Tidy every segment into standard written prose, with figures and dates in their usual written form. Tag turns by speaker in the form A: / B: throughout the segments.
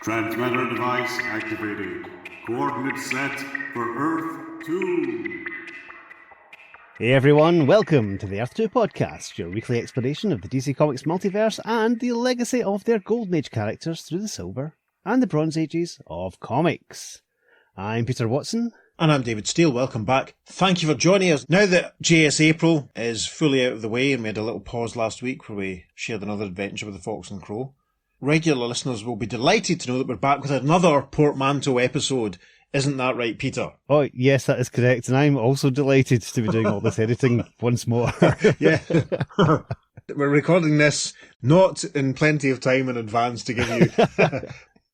A: Transmitter device activated. Coordinates set for Earth 2.
B: Hey everyone, welcome to the Earth 2 podcast, your weekly exploration of the DC Comics multiverse and the legacy of their Golden Age characters through the Silver and the Bronze Ages of comics. I'm Peter Watson.
C: And I'm David Steele. Welcome back. Thank you for joining us. Now that JS April is fully out of the way, and we had a little pause last week where we shared another adventure with the Fox and Crow, regular listeners will be delighted to know that we're back with another Portmanteau episode. Isn't that right, Peter?
B: Oh, yes, that is correct. And I'm also delighted to be doing all this editing once more.
C: Yeah. We're recording this not in plenty of time in advance to give you...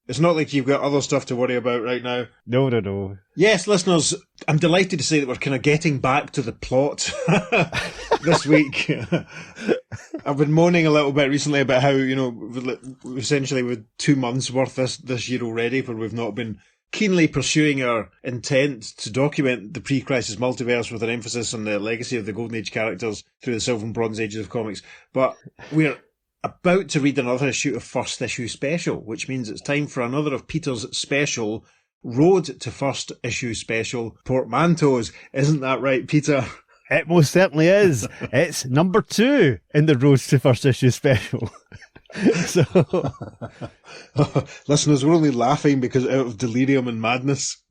C: It's not like you've got other stuff to worry about right now.
B: No.
C: Yes, listeners, I'm delighted to say that we're kind of getting back to the plot this week. I've been moaning a little bit recently about how, essentially with 2 months worth this year already, where we've not been keenly pursuing our intent to document the pre-crisis multiverse with an emphasis on the legacy of the Golden Age characters through the Silver and Bronze Ages of comics. But we're about to read another issue of First Issue Special, which means it's time for another of Peter's special Road to First Issue Special portmanteaus. Isn't that right, Peter?
B: It most certainly is. It's number 2 in the Road to First Issue Special. So,
C: listeners, we're only laughing because out of delirium and madness.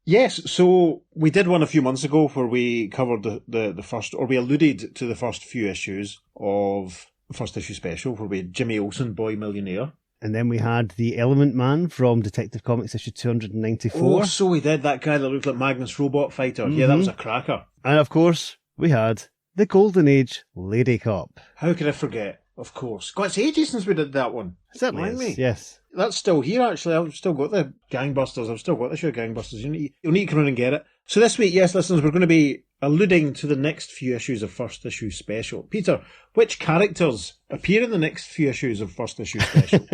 C: Yes, so we did one a few months ago where we covered the first, or we alluded to the first few issues of First Issue Special, where we had Jimmy Olsen, Boy Millionaire.
B: And then we had the Element Man from Detective Comics issue 294.
C: Oh, so we did, that guy that looked like Magnus Robot Fighter. Mm-hmm. Yeah, that was a cracker.
B: And of course, we had the Golden Age Lady Cop.
C: How could I forget? Of course. God, it's ages since we did that one.
B: It certainly is, yes.
C: That's still here, actually. I've still got the Gangbusters. I've still got the show Gangbusters. You'll need to come in and get it. So this week, yes, listeners, we're going to be alluding to the next few issues of First Issue Special. Peter, which characters appear in the next few issues of First Issue Special?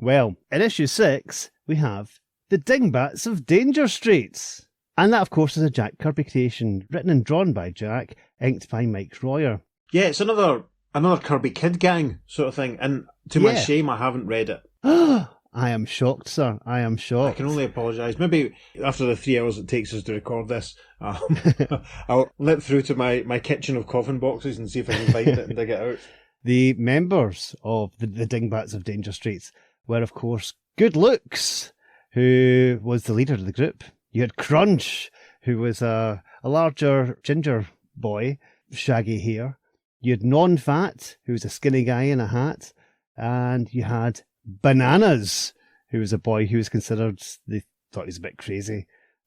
B: Well, in issue 6, we have the Dingbats of Danger Street. And that, of course, is a Jack Kirby creation, written and drawn by Jack, inked by Mike Royer.
C: Yeah, it's another Kirby Kid Gang sort of thing. And to my shame, I haven't read it.
B: I am shocked, sir. I am shocked.
C: I can only apologise. Maybe after the 3 hours it takes us to record this, I'll lip through to my kitchen of coffin boxes and see if I can find it and dig it out.
B: The members of the Dingbats of Danger Street were, of course, Good Looks, who was the leader of the group. You had Crunch, who was a larger ginger boy, shaggy hair. You had Non-Fat, who was a skinny guy in a hat. And you had Bananas, who was a boy who was considered, they thought he was a bit crazy.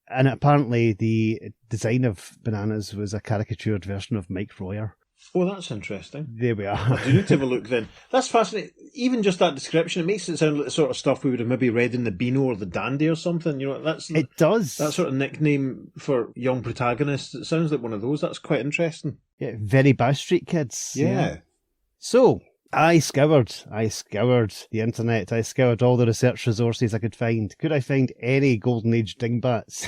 B: And apparently the design of Bananas was a caricatured version of Mike Royer.
C: Oh, that's interesting.
B: There we are.
C: I do need to have a look then. That's fascinating. Even just that description, it makes it sound like the sort of stuff we would have maybe read in the Beano or the Dandy or something.
B: It does.
C: That sort of nickname for young protagonists. It sounds like one of those. That's quite interesting.
B: Yeah, very Bow Street kids.
C: Yeah.
B: So, I scoured the internet. I scoured all the research resources I could find. Could I find any Golden Age Dingbats?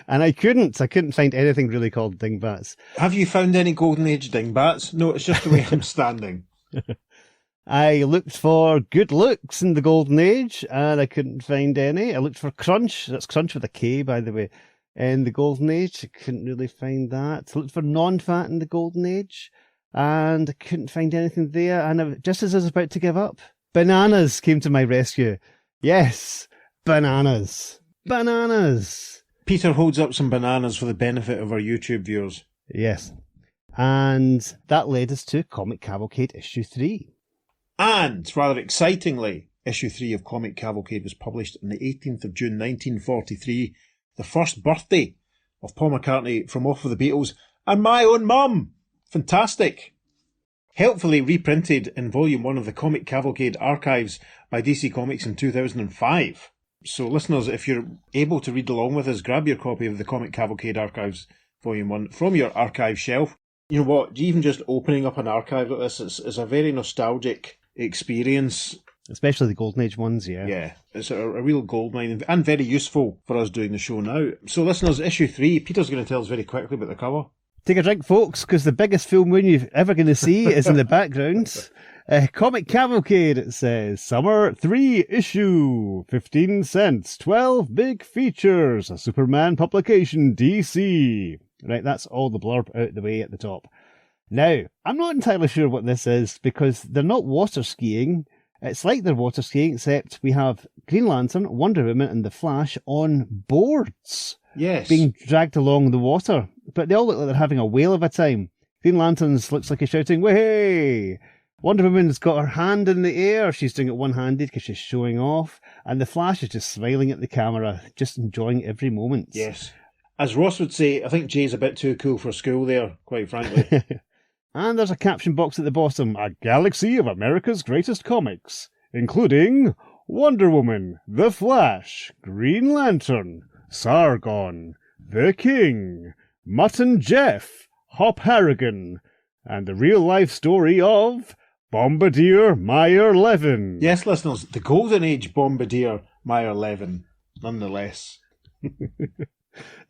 B: And I couldn't find anything really called Dingbats.
C: Have you found any Golden Age Dingbats? No, it's just the way I'm standing.
B: I looked for Good Looks in the Golden Age, and I couldn't find any. I looked for Crunch. That's Crunch with a K, by the way. In the Golden Age, I couldn't really find that. I looked for Non-Fat in the Golden Age, and I couldn't find anything there. And just as I was about to give up, Bananas came to my rescue. Yes, Bananas. Bananas!
C: Peter holds up some bananas for the benefit of our YouTube viewers.
B: Yes. And that led us to Comic Cavalcade issue 3.
C: And, rather excitingly, issue 3 of Comic Cavalcade was published on the 18th of June 1943, the first birthday of Paul McCartney from Off with the Beatles, and my own mum! Fantastic! Helpfully reprinted in Volume 1 of the Comic Cavalcade Archives by DC Comics in 2005. So listeners, if you're able to read along with us, grab your copy of the Comic Cavalcade Archives Volume 1 from your archive shelf. You know what, even just opening up an archive like this is a very nostalgic experience.
B: Especially the Golden Age ones, yeah.
C: Yeah, it's a real goldmine and very useful for us doing the show now. So listeners, issue 3, Peter's going to tell us very quickly about the cover.
B: Take a drink, folks, because the biggest full moon you're ever going to see is in the background. Comic Cavalcade, it says. Summer 3 issue. 15 cents. 12 big features. A Superman publication, DC. Right, that's all the blurb out the way at the top. Now, I'm not entirely sure what this is because they're not water skiing. It's like they're water skiing, except we have Green Lantern, Wonder Woman, and the Flash on boards.
C: Yes.
B: Being dragged along the water. But they all look like they're having a whale of a time. Green Lantern's looks like he's shouting, "Way!" Wonder Woman's got her hand in the air. She's doing it one-handed because she's showing off. And the Flash is just smiling at the camera, just enjoying every moment.
C: Yes. As Ross would say, I think Jay's a bit too cool for school there, quite frankly.
B: And there's a caption box at the bottom. A galaxy of America's greatest comics, including Wonder Woman, The Flash, Green Lantern, Sargon, The King, Mutt and Jeff, Hop Harrigan, and the real-life story of Bombardier Meyer Levin.
C: Yes, listeners, the Golden Age Bombardier Meyer Levin, nonetheless.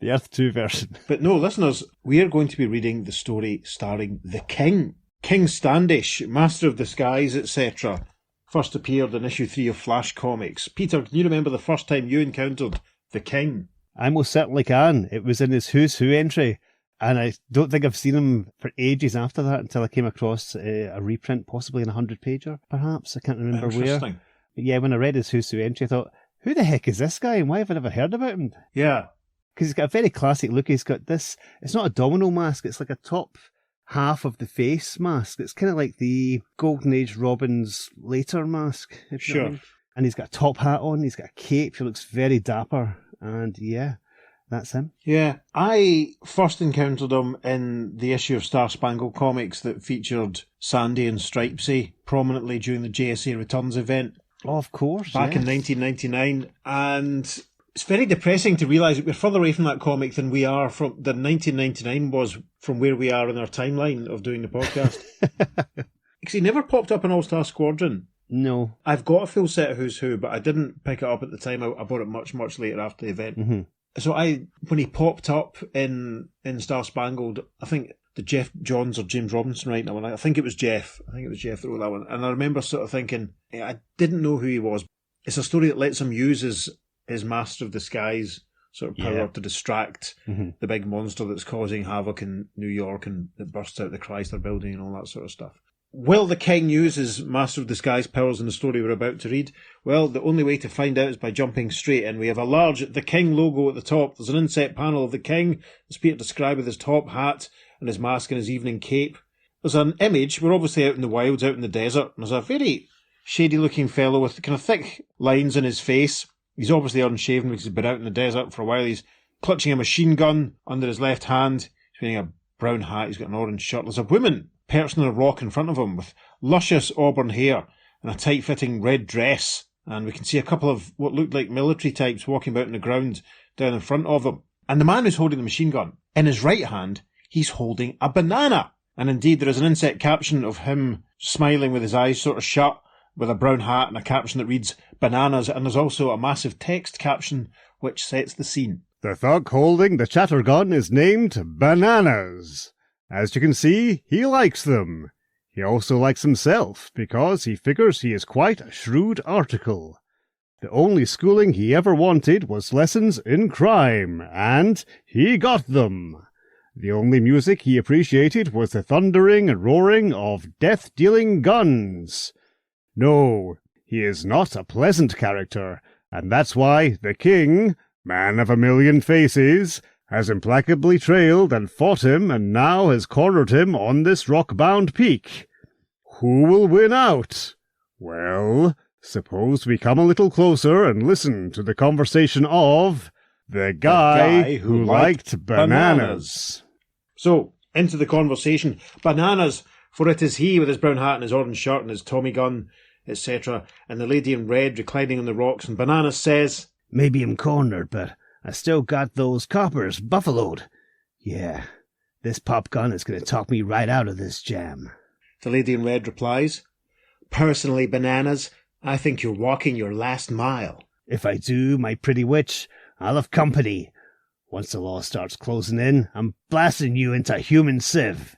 B: The Earth 2 version.
C: But no, listeners, we are going to be reading the story starring the King. King Standish, Master of the Skies, etc. First appeared in issue 3 of Flash Comics. Peter, can you remember the first time you encountered the King?
B: I most certainly can. It was in his Who's Who entry. And I don't think I've seen him for ages after that until I came across a reprint, possibly in a 100-pager, perhaps. I can't remember where. But yeah, when I read his Who's Who entry, I thought, who the heck is this guy and why have I never heard about him?
C: Yeah.
B: Because he's got a very classic look. He's got this, it's not a domino mask, it's like a top half of the face mask. It's kind of like the Golden Age Robin's later mask. If you know what I mean. And he's got a top hat on, he's got a cape, he looks very dapper. And yeah, that's him.
C: Yeah, I first encountered him in the issue of Star Spangled Comics that featured Sandy and Stripesy prominently during the JSA Returns event.
B: Oh, of course.
C: Back in 1999. And it's very depressing to realise that we're further away from that comic than we are than 1999 was from where we are in our timeline of doing the podcast. Because he never popped up in All-Star Squadron.
B: No.
C: I've got a full set of Who's Who, but I didn't pick it up at the time. I bought it much, much later after the event.
B: Mm-hmm.
C: So when he popped up in Star Spangled, I think the Jeff Johns or James Robinson writing that one. I think it was Jeff. I think it was Jeff that wrote that one. And I remember sort of thinking, I didn't know who he was. It's a story that lets him use his Master of the Skies sort of power to distract the big monster that's causing havoc in New York and that bursts out the Chrysler Building and all that sort of stuff. Will the King use his Master of the Skies powers in the story we're about to read? Well, the only way to find out is by jumping straight in. We have a large The King logo at the top. There's an inset panel of the King, as Peter described, with his top hat and his mask and his evening cape. There's an image. We're obviously out in the wilds, out in the desert, and there's a very shady-looking fellow with kind of thick lines in his face. He's obviously unshaven because he's been out in the desert for a while. He's clutching a machine gun under his left hand. He's wearing a brown hat. He's got an orange shirt. There's a woman perched on a rock in front of him with luscious auburn hair and a tight-fitting red dress. And we can see a couple of what looked like military types walking about on the ground down in front of them. And the man who's holding the machine gun, in his right hand, he's holding a banana. And indeed, there is an inset caption of him smiling with his eyes sort of shut, with a brown hat and a caption that reads, "Bananas," and there's also a massive text caption which sets the scene.
B: The thug holding the chatter gun is named Bananas. As you can see, he likes them. He also likes himself, because he figures he is quite a shrewd article. The only schooling he ever wanted was lessons in crime, and he got them. The only music he appreciated was the thundering and roaring of death-dealing guns. No, he is not a pleasant character, and that's why the King, man of a million faces, has implacably trailed and fought him and now has cornered him on this rock-bound peak. Who will win out? Well, suppose we come a little closer and listen to the conversation of the guy who liked bananas.
C: So, into the conversation. Bananas, for it is he with his brown hat and his orange shirt and his Tommy gun, etc., and the lady in red reclining on the rocks, and Bananas says,
B: "Maybe I'm cornered, but I still got those coppers buffaloed. Yeah, this pop gun is going to talk me right out of this jam."
C: The lady in red replies, "Personally, Bananas, I think you're walking your last mile."
B: "If I do, my pretty witch, I'll have company. Once the law starts closing in, I'm blasting you into human sieve."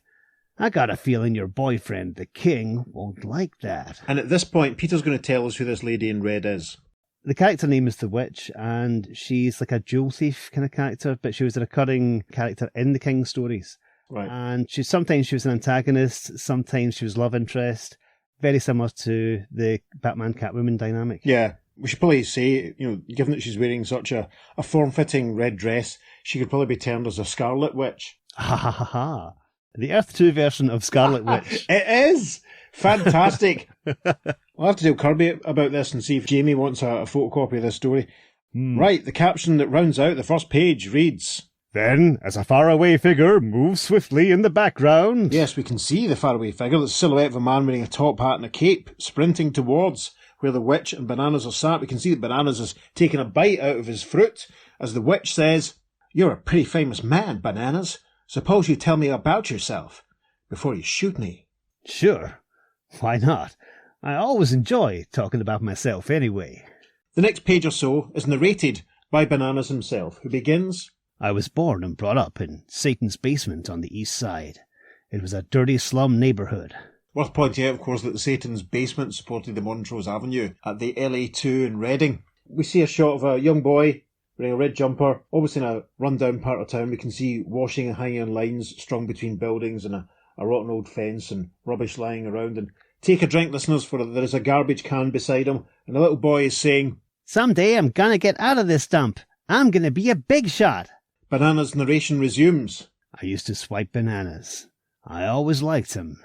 B: I got a feeling your boyfriend, the king, won't like that.
C: And at this point, Peter's going to tell us who this lady in red is.
B: The character name is the Witch, and she's like a jewel thief kind of character, but she was a recurring character in the King stories.
C: Right.
B: And sometimes she was an antagonist, sometimes she was love interest, very similar to the Batman-Catwoman dynamic.
C: Yeah. We should probably say, given that she's wearing such a form-fitting red dress, she could probably be termed as a Scarlet Witch.
B: Ha ha ha ha. The Earth 2 version of Scarlet Witch.
C: It is! Fantastic! I'll have to tell Kirby about this and see if Jamie wants a photocopy of this story. Right, the caption that rounds out the first page reads...
B: Then, as a faraway figure moves swiftly in the background...
C: Yes, we can see the faraway figure, the silhouette of a man wearing a top hat and a cape, sprinting towards where the Witch and Bananas are sat. We can see that Bananas is taking a bite out of his fruit, as the Witch says, "You're a pretty famous man, Bananas. Suppose you tell me about yourself, before you shoot me."
B: Sure. Why not? I always enjoy talking about myself anyway.
C: The next page or so is narrated by Bananas himself, who begins...
B: I was born and brought up in Satan's basement on the east side. It was a dirty slum neighbourhood.
C: Worth pointing out, of course, that the Satan's basement supported the Montrose Avenue at the LA2 in Reading. We see a shot of a young boy wearing a red jumper, obviously in a run-down part of town. We can see washing and hanging on lines strung between buildings and a rotten old fence and rubbish lying around. And take a drink, listeners, for there is a garbage can beside him, and the little boy is saying,
B: "Someday I'm gonna get out of this dump. I'm gonna be a big shot."
C: Bananas' narration resumes.
B: I used to swipe bananas. I always liked him.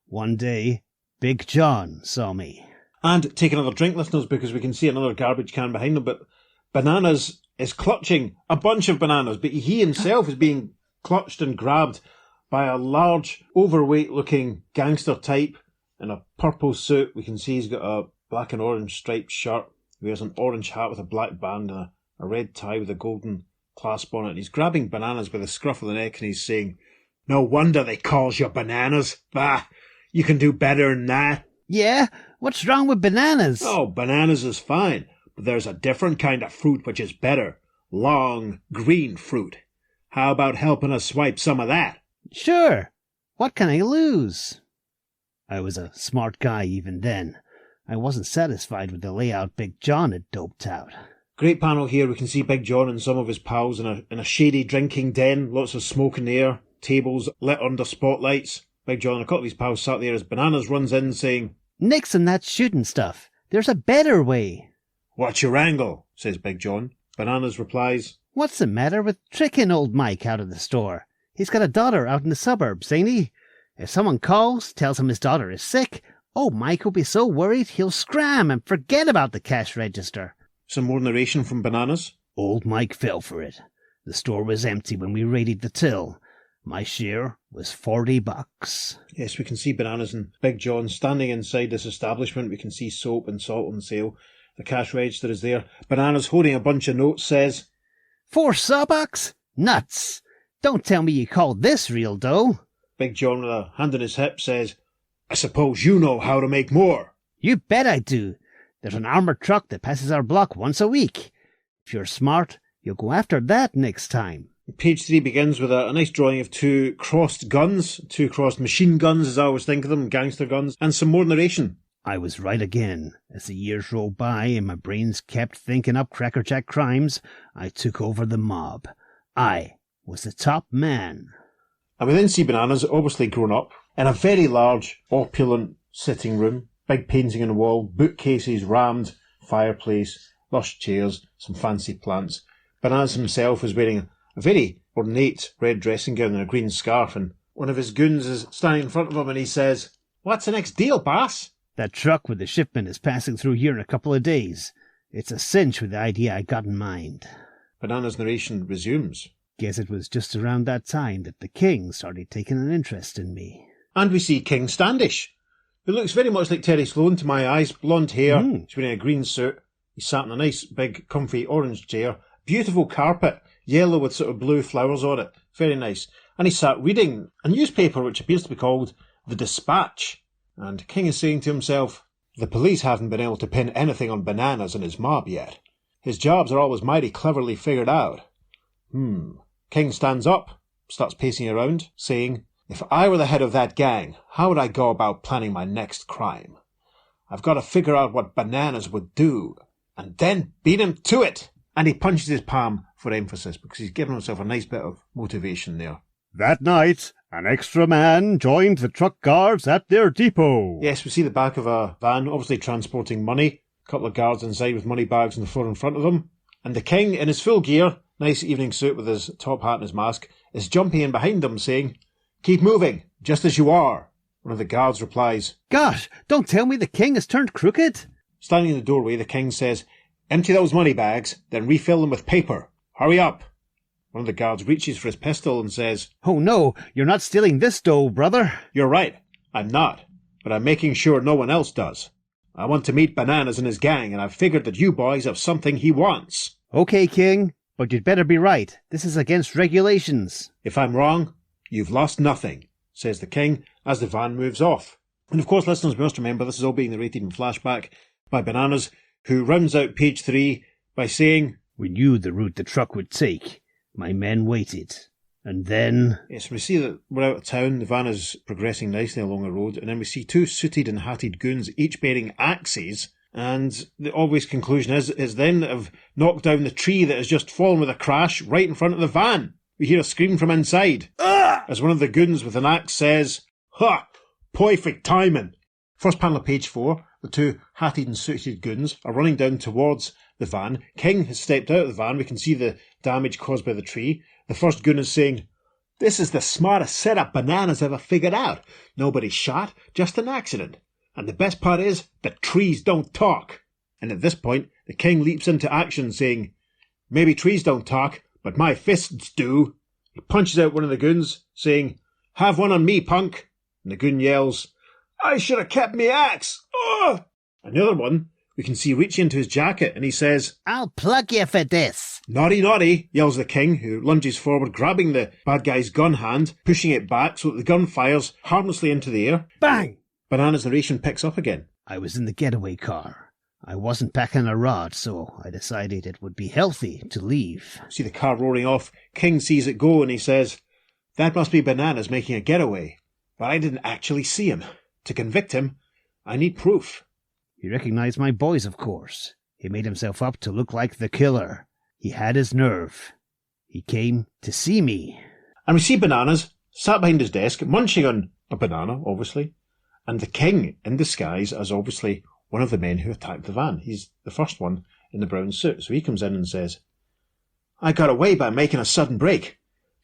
B: One day, Big John saw me.
C: And take another drink, listeners, because we can see another garbage can behind him, but Bananas is clutching a bunch of bananas, but he himself is being clutched and grabbed by a large, overweight-looking gangster type in a purple suit. We can see he's got a black and orange striped shirt. He wears an orange hat with a black band and a red tie with a golden clasp on it. And he's grabbing Bananas by the scruff of the neck and he's saying, "No wonder they calls you Bananas. Bah, you can do better than that."
B: Yeah? What's wrong with bananas?
C: "Oh, Bananas is fine, but there's a different kind of fruit which is better. Long, green fruit. How about helping us swipe some of that?"
B: Sure. What can I lose? I was a smart guy even then. I wasn't satisfied with the layout Big John had doped out.
C: Great panel here. We can see Big John and some of his pals in a shady drinking den. Lots of smoke in the air. Tables lit under spotlights. Big John and a couple of his pals sat there as Bananas runs in saying,
B: "Nix on that shooting stuff. There's a better way."
C: "What's your angle?" says Big John. Bananas replies,
B: "What's the matter with tricking old Mike out of the store? He's got a daughter out in the suburbs, ain't he? If someone calls, tells him his daughter is sick, old Mike will be so worried he'll scram and forget about the cash register."
C: Some more narration from Bananas.
B: Old Mike fell for it. The store was empty when we raided the till. My share was $40.
C: Yes, we can see Bananas and Big John standing inside this establishment. We can see soap and salt on sale. The cash register is there. Bananas, holding a bunch of notes, says,
B: $4 Nuts! Don't tell me you call this real dough.
C: Big John, with a hand on his hip, says, "I suppose you know how to make more."
B: You bet I do. There's an armoured truck that passes our block once a week. If you're smart, you'll go after that next time.
C: Page 3 begins with a nice drawing of two crossed guns, two crossed machine guns, as I always think of them, gangster guns, and some more narration.
B: I was right again. As the years rolled by and my brains kept thinking up crackerjack crimes, I took over the mob. I was the top man.
C: And we then see Bananas, obviously grown up, in a very large, opulent sitting room. Big painting on the wall, bookcases rammed, fireplace, lush chairs, some fancy plants. Bananas himself is wearing a very ornate red dressing gown and a green scarf, and one of his goons is standing in front of him and he says, "What's the next deal, boss?"
B: That truck with the shipment is passing through here in a couple of days. It's a cinch with the idea I got in mind.
C: Bananas' narration resumes.
B: Guess it was just around that time that the king started taking an interest in me.
C: And we see King Standish, who looks very much like Terry Sloane to my eyes. Blonde hair, he's wearing a green suit, he's sat in a nice big comfy orange chair, beautiful carpet, yellow with sort of blue flowers on it, very nice. And he sat reading a newspaper which appears to be called The Dispatch. And King is saying to himself, "The police haven't been able to pin anything on Bananas and his mob yet. His jobs are always mighty cleverly figured out." King stands up, starts pacing around, saying, If I were the head of that gang, how would I go about planning my next crime? I've got to figure out what Bananas would do, and then beat him to it. And he punches his palm for emphasis, because he's given himself a nice bit of motivation there.
B: That night, an extra man joined the truck guards at their depot.
C: Yes, we see the back of a van, obviously transporting money. A couple of guards inside with money bags on the floor in front of them. And the king, in his full gear, nice evening suit with his top hat and his mask, is jumping in behind them, saying, "Keep moving, just as you are." One of the guards replies,
B: Gosh, don't tell me the king has turned crooked.
C: Standing in the doorway, the king says, "Empty those money bags, then refill them with paper. Hurry up." One of the guards reaches for his pistol and says,
B: Oh no, you're not stealing this dough, brother.
C: "You're right, I'm not, but I'm making sure no one else does. I want to meet Bananas and his gang, and I've figured that you boys have something he wants."
B: Okay, king, but you'd better be right. This is against regulations.
C: "If I'm wrong, you've lost nothing," says the king as the van moves off. And of course, listeners must remember this is all being narrated in flashback by Bananas, who rounds out page 3 by saying,
B: We knew the route the truck would take. My men waited. And then...
C: Yes, we see that we're out of town, the van is progressing nicely along the road, and then we see two suited and hatted goons, each bearing axes, and the obvious conclusion is then that have knocked down the tree that has just fallen with a crash right in front of the van. We hear a scream from inside, as one of the goons with an axe says, "Ha! Perfect timing!" First panel of page 4, the two hatted and suited goons are running down towards the van. King has stepped out of the van. We can see the damage caused by the tree. The first goon is saying, "This is the smartest setup Bananas ever figured out. Nobody's shot, just an accident. And the best part is, the trees don't talk." And at this point, the king leaps into action saying, "Maybe trees don't talk, but my fists do." He punches out one of the goons, saying, "Have one on me, punk." And the goon yells, "I should have kept me axe. Oh!" Another one, we can see reach into his jacket, and he says,
B: I'll plug you for this.
C: "Naughty, naughty," yells the king, who lunges forward, grabbing the bad guy's gun hand, pushing it back so that the gun fires harmlessly into the air.
B: Bang!
C: Banana's narration picks up again.
B: I was in the getaway car. I wasn't packing a rod, so I decided it would be healthy to leave.
C: See the car roaring off. King sees it go, and he says, "That must be Bananas making a getaway. But I didn't actually see him. To convict him, I need proof."
B: He recognized my boys, of course. He made himself up to look like the killer. He had his nerve. He came to see me.
C: And we see Bananas sat behind his desk, munching on a banana, obviously, and the king in disguise as obviously one of the men who attacked the van. He's the first one in the brown suit. So he comes in and says, "I got away by making a sudden break.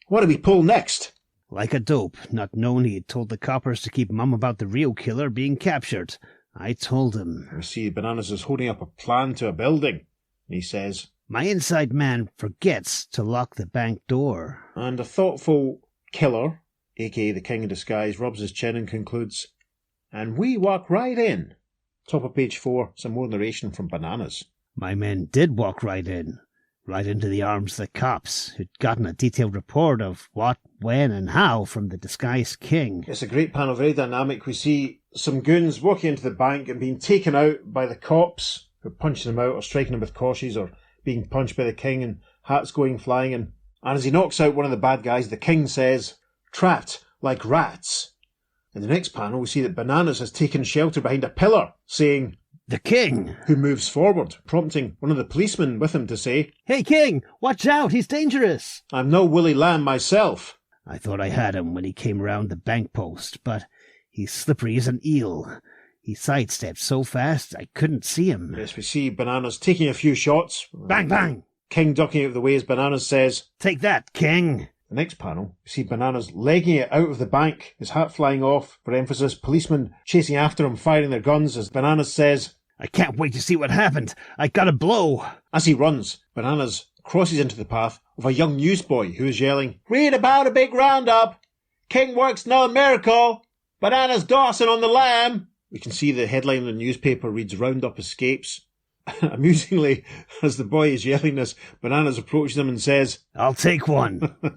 C: What do we pull next?"
B: Like a dope, not knowing he had told the coppers to keep mum about the real killer being captured. I told him.
C: We see Bananas is holding up a plan to a building. He says,
B: My inside man forgets to lock the bank door.
C: and a thoughtful killer, aka the king in disguise, rubs his chin and concludes, "And we walk right in." Top of page 4, some more narration from Bananas.
B: My men did walk right into the arms of the cops, who'd gotten a detailed report of what, when, and how from the disguised king.
C: It's a great panel, very dynamic. We see some goons walking into the bank and being taken out by the cops, who are punching them out or striking them with cautious, or being punched by the king, and hats going flying. And as he knocks out one of the bad guys, the king says, "Trapped like rats." In the next panel, we see that Bananas has taken shelter behind a pillar, saying,
B: The king!
C: who moves forward, prompting one of the policemen with him to say,
B: Hey, king! Watch out! He's dangerous!
C: "I'm no Willie Lamb myself."
B: I thought I had him when he came round the bank post, but he's slippery as an eel. He sidestepped so fast I couldn't see him.
C: Yes, we see Bananas taking a few shots.
B: Bang, bang!
C: King ducking out of the way as Bananas says,
B: Take that, king!
C: The next panel, we see Bananas legging it out of the bank, his hat flying off, for emphasis, policemen chasing after him, firing their guns, as Bananas says,
B: I can't wait to see what happened. I gotta blow.
C: As he runs, Bananas crosses into the path of a young newsboy who is yelling, "Read about a big roundup! King works another miracle! Bananas Dawson on the lam!" We can see the headline in the newspaper reads, "Roundup Escapes." Amusingly, as the boy is yelling this, Bananas approaches him and says,
B: I'll take one.
C: I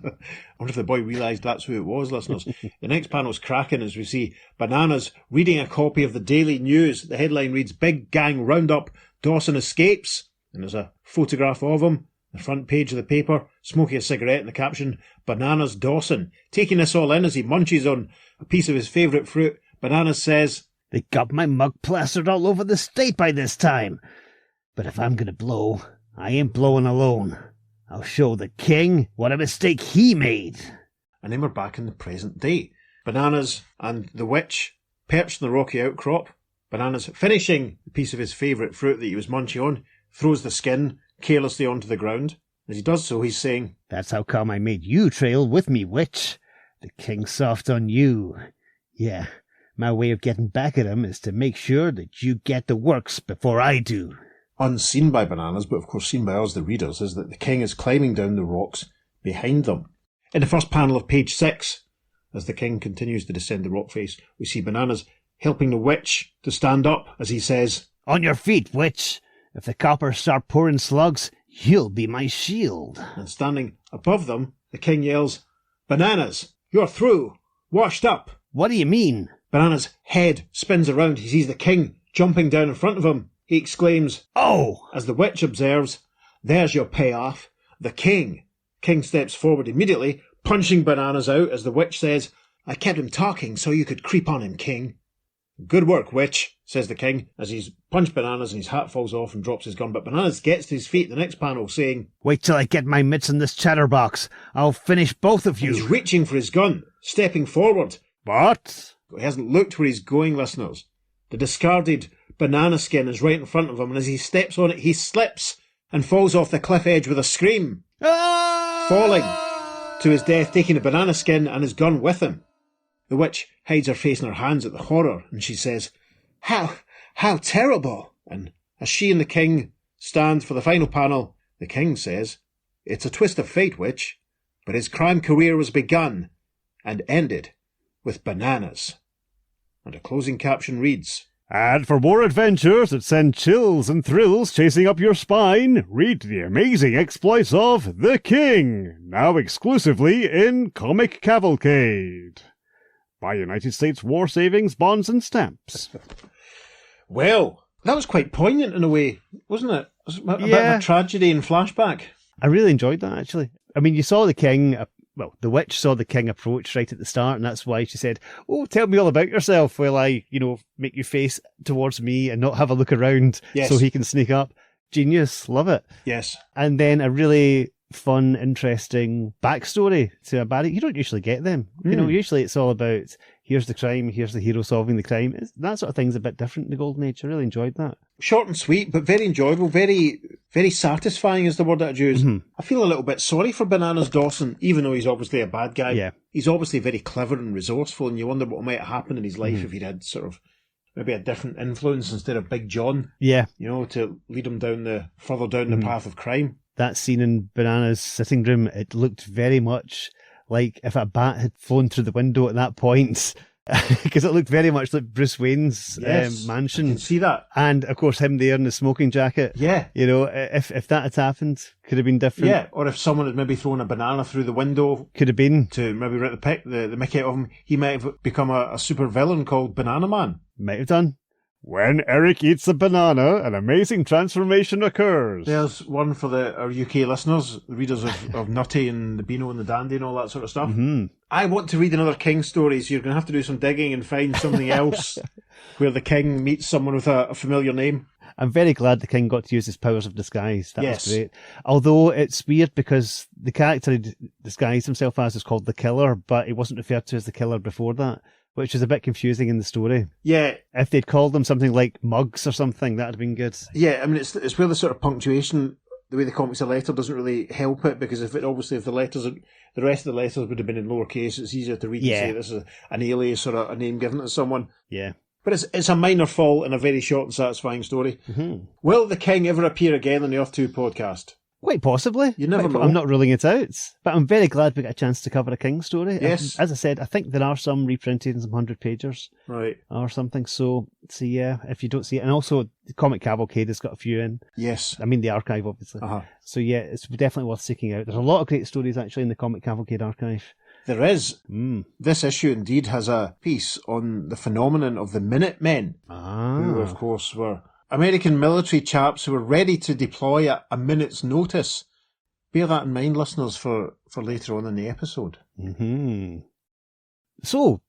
C: wonder if the boy realised that's who it was, listeners. The next panel's cracking as we see Bananas reading a copy of the Daily News. The headline reads, "Big Gang Roundup, Dawson Escapes." And there's a photograph of him. The front page of the paper, smoking a cigarette, and the caption, Bananas Dawson. Taking this all in as he munches on a piece of his favourite fruit, Bananas says,
B: They got my mug plastered all over the state by this time. But if I'm going to blow, I ain't blowing alone. I'll show the king what a mistake he made.
C: And then we're back in the present day. Bananas and the witch perched on the rocky outcrop. Bananas finishing the piece of his favourite fruit that he was munching on, throws the skin carelessly onto the ground. As he does so, he's saying,
B: That's how come I made you trail with me, witch. The king's soft on you. Yeah, my way of getting back at him is to make sure that you get the works before I do.
C: Unseen by Bananas, but of course seen by us, the readers, is that the king is climbing down the rocks behind them. In the first panel of page 6, as the king continues to descend the rock face, we see Bananas helping the witch to stand up as he says,
B: On your feet, witch. If the coppers start pouring slugs, you'll be my shield.
C: And standing above them, the king yells, Bananas, you're through, washed up.
B: What do you mean?
C: Bananas' head spins around. He sees the king jumping down in front of him. He exclaims,
B: Oh!
C: As the witch observes, There's your payoff, the king. King steps forward immediately, punching Bananas out as the witch says, I kept him talking so you could creep on him, king. Good work, witch, says the king, as he's punched Bananas and his hat falls off and drops his gun. But Bananas gets to his feet in the next panel saying,
B: Wait till I get my mitts in this chatterbox. I'll finish both of you.
C: He's reaching for his gun, stepping forward.
B: What?
C: He hasn't looked where he's going, listeners. The discarded banana skin is right in front of him, and as he steps on it, he slips and falls off the cliff edge with a scream, falling to his death, taking the banana skin and his gun with him. The witch hides her face in her hands at the horror, and she says, How terrible! And as she and the king stand for the final panel, the king says, It's a twist of fate, witch, but his crime career was begun and ended with bananas. And a closing caption reads,
D: And for more adventures that send chills and thrills chasing up your spine, read the amazing exploits of the King, now exclusively in Comic Cavalcade. By United States War Savings Bonds and Stamps.
C: Well, that was quite poignant in a way, wasn't it? It was a bit of
B: Yeah.
C: a tragedy and flashback.
B: I really enjoyed that, actually. I mean, you saw the king, the witch saw the king approach right at the start, and that's why she said, Oh, tell me all about yourself while I, make you face towards me and not have a look around
C: Yes.
B: so he can sneak up. Genius. Love it.
C: Yes.
B: And then a really fun, interesting backstory to a baddie. You don't usually get them. Usually it's all about, here's the crime, here's the hero solving the crime. That sort of thing's a bit different in the Golden Age. I really enjoyed that.
C: Short and sweet, but very enjoyable, very, very satisfying is the word I'd use.
B: Mhm.
C: I feel a little bit sorry for Bananas Dawson, even though he's obviously a bad guy.
B: Yeah.
C: He's obviously very clever and resourceful, and you wonder what might happen in his life if he'd had sort of maybe a different influence instead of Big John,
B: Yeah.
C: to lead him further down the path of crime.
B: That scene in Banana's sitting room, it looked very much like if a bat had flown through the window at that point, because it looked very much like Bruce Wayne's
C: Yes, I
B: mansion.
C: can see that.
B: And of course, him there in the smoking jacket.
C: Yeah.
B: If that had happened, could have been different.
C: Yeah, or if someone had maybe thrown a banana through the window
B: Could have been.
C: to maybe rip the mickey out of him, he might have become a super villain called Banana Man.
B: Might have done.
D: When Eric eats a banana, an amazing transformation occurs.
C: There's one for our UK listeners, the readers of Nutty and the Beano and the Dandy and all that sort of stuff.
B: Mhm.
C: I want to read another King story, so you're going to have to do some digging and find something else where the King meets someone with a familiar name.
B: I'm very glad the king got to use his powers of disguise. That
C: Yes.
B: was great. Although it's weird because the character he disguised himself as is called the Killer, but he wasn't referred to as the Killer before that, which is a bit confusing in the story.
C: Yeah,
B: If they'd called him something like Muggs or something, that'd have been good.
C: yeah. I mean, it's where the sort of punctuation, the way the comics are lettered, doesn't really help it, because if the rest of the letters would have been in lowercase, it's easier to read
B: Yeah.
C: and say this is an alias or a name given to someone.
B: Yeah.
C: But it's a minor fault in a very short and satisfying story.
B: Mm-hmm.
C: Will the King ever appear again on the Earth 2 podcast?
B: Quite possibly.
C: You never know.
B: I'm not ruling it out. But I'm very glad we got a chance to cover a King story.
C: Yes.
B: As I said, I think there are some reprinted in some 100-pagers
C: Right.
B: or something. So yeah, if you don't see it. And also, the Comic Cavalcade has got a few in.
C: Yes.
B: I mean, the archive, obviously.
C: Uh-huh.
B: So yeah, it's definitely worth seeking out. There's a lot of great stories, actually, in the Comic Cavalcade archive.
C: There is.
B: Mm.
C: This issue indeed has a piece on the phenomenon of the Minutemen, who, of course, were American military chaps who were ready to deploy at a minute's notice bear that in mind, listeners, for later on in the episode.
B: Mm-hmm. So,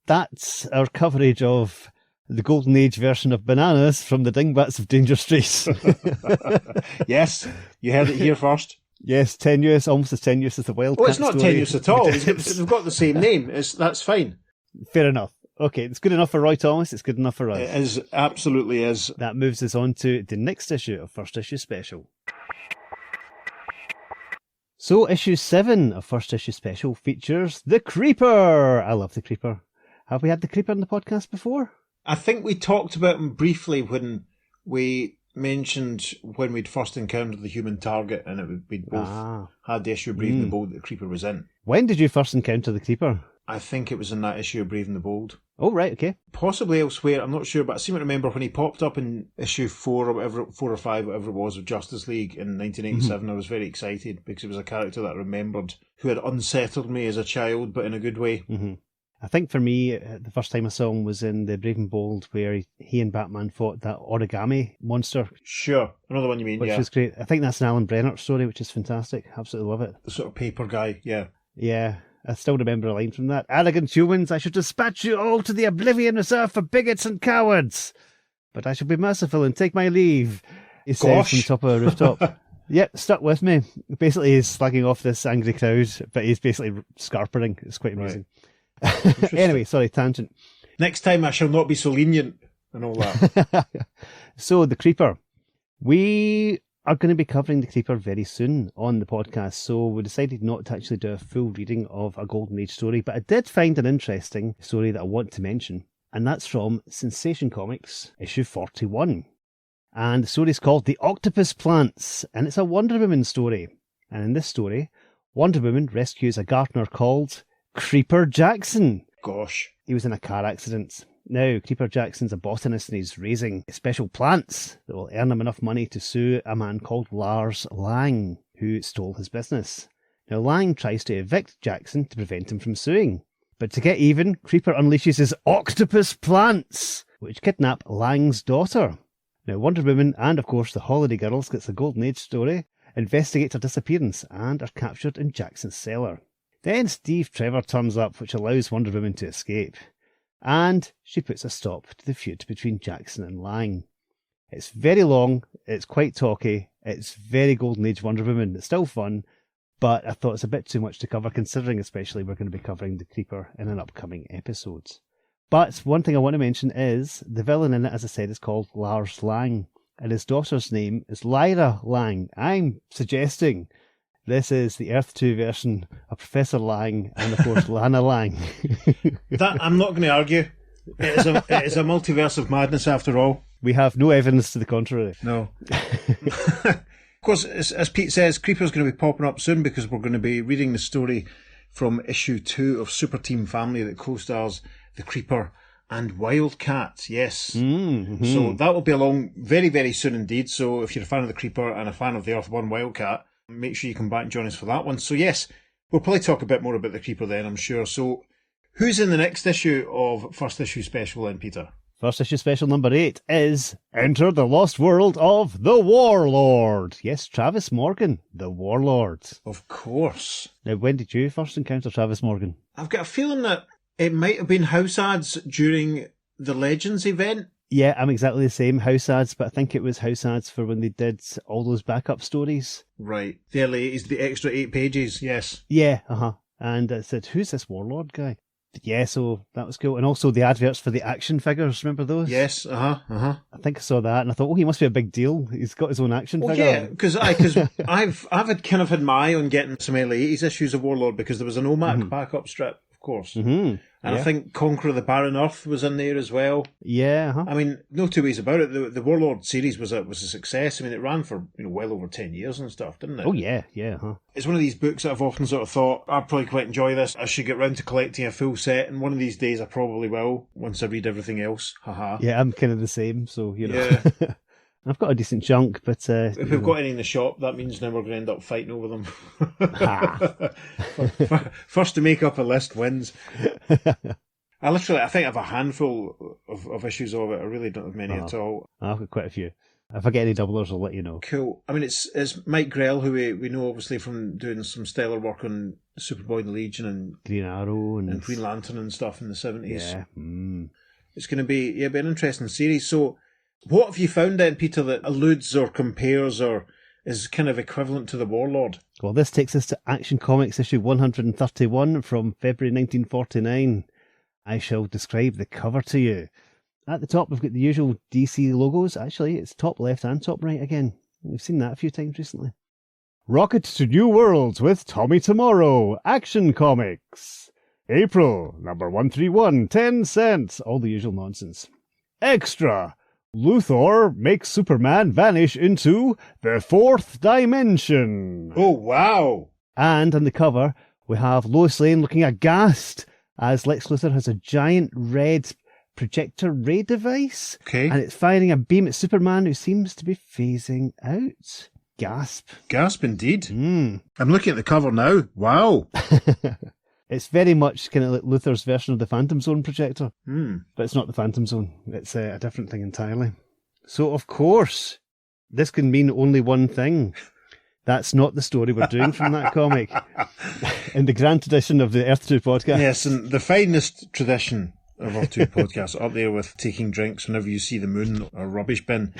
B: that's our coverage of the Golden Age version of Bananas from the Dingbats of Danger Street.
C: Yes, you heard it here first.
B: Yes, tenuous, almost as tenuous as the Wildcat
C: Oh, it's not
B: story.
C: tenuous at all. They've got the same name. That's fine.
B: Fair enough. Okay, it's good enough for Roy Thomas, it's good enough for us.
C: It is, absolutely is.
B: That moves us on to the next issue of First Issue Special. So, issue 7 of First Issue Special features the Creeper. I love the Creeper. Have we had the Creeper in the podcast before?
C: I think we talked about him briefly when we mentioned when we'd first encountered the human target, and we'd both had the issue of Brave and the Bold that the Creeper was in.
B: When did you first encounter the Creeper?
C: I think it was in that issue of Brave and the Bold.
B: Oh, right, okay.
C: Possibly elsewhere, I'm not sure, but I seem to remember when he popped up in issue 4 or whatever, 4 or 5, whatever it was, of Justice League in 1987, I was very excited because he was a character that I remembered who had unsettled me as a child, but in a good way.
B: Mm-hmm. I think for me, the first time I saw him was in the Brave and Bold, where he and Batman fought that origami monster.
C: Sure, another one you mean,
B: which was great. I think that's an Alan Brennert story, which is fantastic. Absolutely love it.
C: The sort of paper guy, yeah.
B: Yeah, I still remember a line from that. Arrogant humans, I should dispatch you all to the oblivion reserved for bigots and cowards. But I shall be merciful and take my leave, he says from the top of a rooftop. Yep, stuck with me. Basically, he's slagging off this angry crowd, but he's basically scarpering. It's quite amazing. Right. Anyway, sorry, tangent.
C: Next time I shall not be so lenient and all that.
B: So, the Creeper. We are going to be covering the Creeper very soon on the podcast, so we decided not to actually do a full reading of a Golden Age story, but I did find an interesting story that I want to mention, and that's from Sensation Comics, issue 41. And the story is called The Octopus Plants, and it's a Wonder Woman story. And in this story, Wonder Woman rescues a gardener called Creeper Jackson.
C: Gosh.
B: He was in a car accident. Now, Creeper Jackson's a botanist and he's raising special plants that will earn him enough money to sue a man called Lars Lang, who stole his business. Now, Lang tries to evict Jackson to prevent him from suing. But to get even, Creeper unleashes his octopus plants, which kidnap Lang's daughter. Now, Wonder Woman and, of course, the Holiday Girls, gets a Golden Age story, investigate her disappearance and are captured in Jackson's cellar. Then Steve Trevor turns up, which allows Wonder Woman to escape. And she puts a stop to the feud between Jackson and Lang. It's very long, it's quite talky, it's very Golden Age Wonder Woman, it's still fun, but I thought it's a bit too much to cover, considering especially we're going to be covering the Creeper in an upcoming episode. But one thing I want to mention is, the villain in it, as I said, is called Lars Lang, and his daughter's name is Lyra Lang. I'm suggesting this is the Earth 2 version of Professor Lang and, of course, Lana Lang.
C: That I'm not going to argue. It is a multiverse of madness, after all.
B: We have no evidence to the contrary.
C: No. Of course, as Pete says, Creeper's going to be popping up soon because we're going to be reading the story from issue 2 of Super Team Family that co-stars the Creeper and Wildcat. Yes.
B: Mm-hmm.
C: So that will be along very, very soon indeed. So if you're a fan of the Creeper and a fan of the Earth 1 Wildcat, make sure you come back and join us for that one. So yes, we'll probably talk a bit more about the Creeper then, I'm sure. So who's in the next issue of First Issue Special then, Peter?
B: First Issue Special number 8 is Enter the Lost World of the Warlord. Yes, Travis Morgan, the Warlord.
C: Of course.
B: Now, when did you first encounter Travis Morgan?
C: I've got a feeling that it might have been house ads during the Legends event.
B: Yeah, I'm exactly the same, house ads, but I think it was house ads for when they did all those backup stories.
C: Right. The early 80s, the extra 8 pages, yes.
B: Yeah, And I said, who's this Warlord guy? Yeah, so that was cool. And also the adverts for the action figures, remember those?
C: Yes, I
B: think I saw that, and I thought, oh, he must be a big deal. He's got his own action figure.
C: Yeah, because I've had my eye on getting some early 80s issues of Warlord because there was an OMAC backup strip, of course.
B: Mm-hmm.
C: And I think Conqueror of the Barren Earth was in there as well.
B: Yeah.
C: I mean, no two ways about it. The Warlord series was a success. I mean, it ran for well over 10 years and stuff, didn't it?
B: Oh, yeah.
C: It's one of these books that I've often sort of thought, I'd probably quite enjoy this. I should get round to collecting a full set, and one of these days I probably will, once I read everything else. Haha.
B: Yeah, I'm kind of the same, so,
C: Yeah.
B: I've got a decent chunk, but...
C: if we've got any in the shop, that means now we're going to end up fighting over them. First to make up a list wins. I think I have a handful of issues of it. I really don't have many at all.
B: I've got quite a few. If I get any doublers, I'll let you know.
C: Cool. I mean, it's Mike Grell, who we know obviously from doing some stellar work on Superboy and the Legion and
B: Green Arrow and
C: Green Lantern and stuff in the 70s.
B: Yeah.
C: It's going to be an interesting series. So what have you found then, Peter, that alludes or compares or is kind of equivalent to the Warlord?
B: Well, this takes us to Action Comics issue 131 from February 1949. I shall describe the cover to you. At the top, we've got the usual DC logos. Actually, it's top left and top right again. We've seen that a few times recently.
D: Rocket to New Worlds with Tommy Tomorrow, Action Comics. April, number 131, 10 cents.
B: All the usual nonsense.
D: Extra. Luthor makes Superman vanish into the fourth dimension.
C: Oh, wow.
B: And on the cover, we have Lois Lane looking aghast as Lex Luthor has a giant red projector ray device.
C: Okay.
B: And it's firing a beam at Superman, who seems to be phasing out. Gasp.
C: Gasp indeed. I'm looking at the cover now. Wow.
B: It's very much kind of like Luthor's version of the Phantom Zone projector.
C: Hmm.
B: But it's not the Phantom Zone. It's a different thing entirely. So, of course, this can mean only one thing. That's not the story we're doing from that comic. In the grand tradition of the Earth 2 podcast.
C: Yes, and the finest tradition of our two podcasts, up there with taking drinks whenever you see the moon or rubbish bin.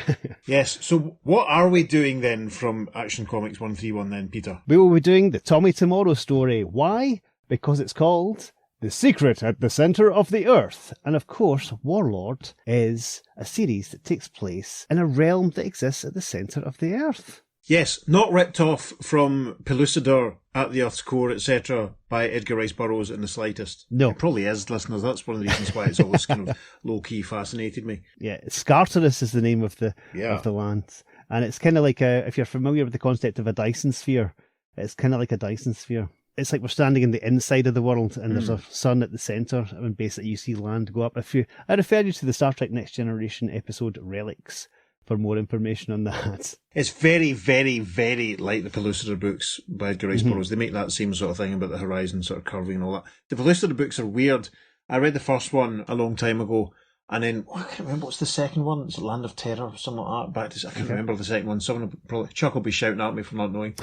C: Yes, so what are we doing then from Action Comics 131 then, Peter?
B: We will be doing the Tommy Tomorrow story. Why? Because it's called
D: The Secret at the Center of the Earth.
B: And of course, Warlord is a series that takes place in a realm that exists at the centre of the Earth.
C: Yes, not ripped off from Pellucidar, At the Earth's Core, etc. by Edgar Rice Burroughs in the slightest.
B: No.
C: It probably is, listeners. That's one of the reasons why it's always kind of low-key fascinated me.
B: Yeah, Skartaris is the name of the land. And it's kind of like, if you're familiar with the concept of a Dyson sphere, it's kind of like a Dyson sphere. It's like we're standing in the inside of the world and there's a sun at the centre and basically you see land go up. I refer you to the Star Trek Next Generation episode Relics for more information on that.
C: It's very, very, very like the Pellucidar books by Edgar Rice Burroughs. They make that same sort of thing about the horizon sort of curving and all that. The Pellucidar books are weird. I read the first one a long time ago, and then I can't remember what's the second one. It's Land of Terror or something like that. I can't remember the second one. Someone will probably Chuck will be shouting at me for not knowing.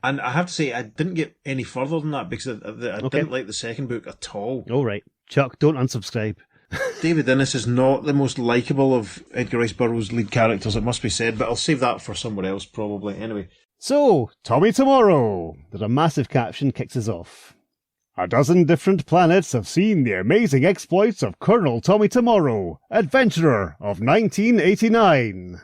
C: And I have to say, I didn't get any further than that because I didn't like the second book at all.
B: All right, Chuck, don't unsubscribe.
C: David Innes is not the most likeable of Edgar Rice Burroughs' lead characters, it must be said, but I'll save that for someone else probably. Anyway.
B: So,
D: Tommy Tomorrow.
B: There's a massive caption kicks us off.
D: A dozen different planets have seen the amazing exploits of Colonel Tommy Tomorrow, adventurer of 1989.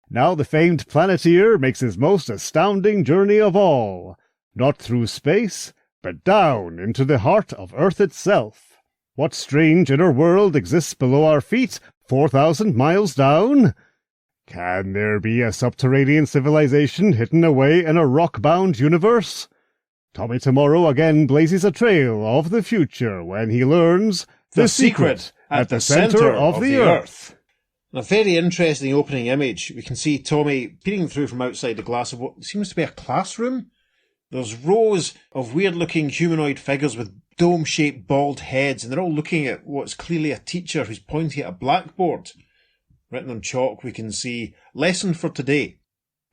D: Now the famed planeteer makes his most astounding journey of all, not through space, but down into the heart of Earth itself. What strange inner world exists below our feet, 4,000 miles down? Can there be a subterranean civilization hidden away in a rock-bound universe? Tommy Tomorrow again blazes a trail of the future when he learns
C: The secret at the center of the earth. A very interesting opening image. We can see Tommy peering through from outside the glass of what seems to be a classroom. There's rows of weird-looking humanoid figures with dome-shaped bald heads, and they're all looking at what's clearly a teacher who's pointing at a blackboard. Written on chalk, we can see, Lesson for today.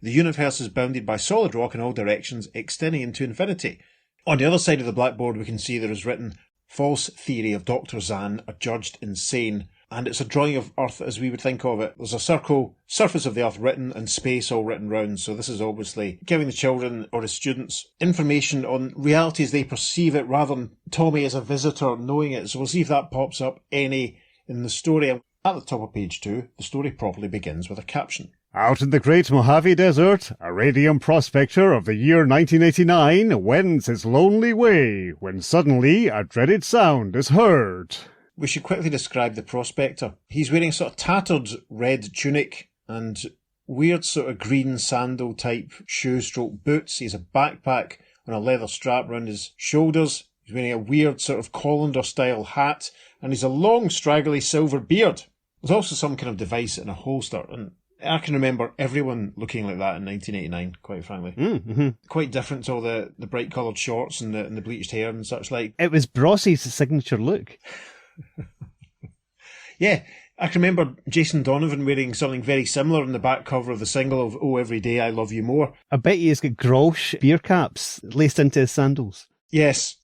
C: The universe is bounded by solid rock in all directions, extending into infinity. On the other side of the blackboard, we can see there is written, False theory of Dr. Zan, adjudged insane. And it's a drawing of Earth as we would think of it. There's a circle, surface of the Earth written, and space all written round. So this is obviously giving the children or the students information on reality as they perceive it, rather than Tommy as a visitor knowing it. So we'll see if that pops up any in the story. At the top of page 2, the story properly begins with a caption.
D: Out in the great Mojave Desert, a radium prospector of the year 1989 wends his lonely way when suddenly a dreaded sound is heard.
C: We should quickly describe the prospector. He's wearing sort of tattered red tunic and weird sort of green sandal type shoe-stroke boots. He has a backpack on a leather strap around his shoulders. He's wearing a weird sort of colander-style hat, and he's a long, straggly silver beard. There's also some kind of device in a holster, and I can remember everyone looking like that in 1989, quite frankly.
B: Mm-hmm.
C: Quite different to all the bright coloured shorts and the bleached hair and such like.
B: It was Brossi's signature look.
C: Yeah, I can remember Jason Donovan wearing something very similar on the back cover of the single of Oh Every Day I Love You More.
B: I bet he's got Grolsch beer caps laced into his sandals.
C: Yes.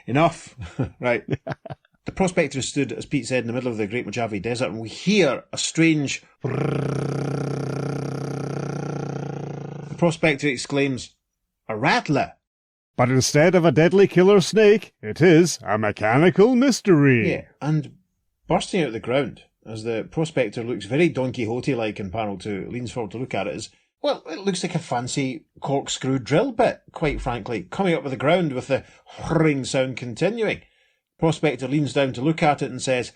C: Enough. Right. The prospector stood, as Pete said, in the middle of the Great Mojave Desert, and we hear a strange... The prospector exclaims, "A rattler!"
D: But instead of a deadly killer snake, it is a mechanical mystery.
C: Yeah, and bursting out of the ground, as the prospector looks very Don Quixote-like in panel 2, leans forward to look at it, is, well, it looks like a fancy corkscrew drill bit, quite frankly, coming up with the ground with the whirring sound continuing. Prospector leans down to look at it and says,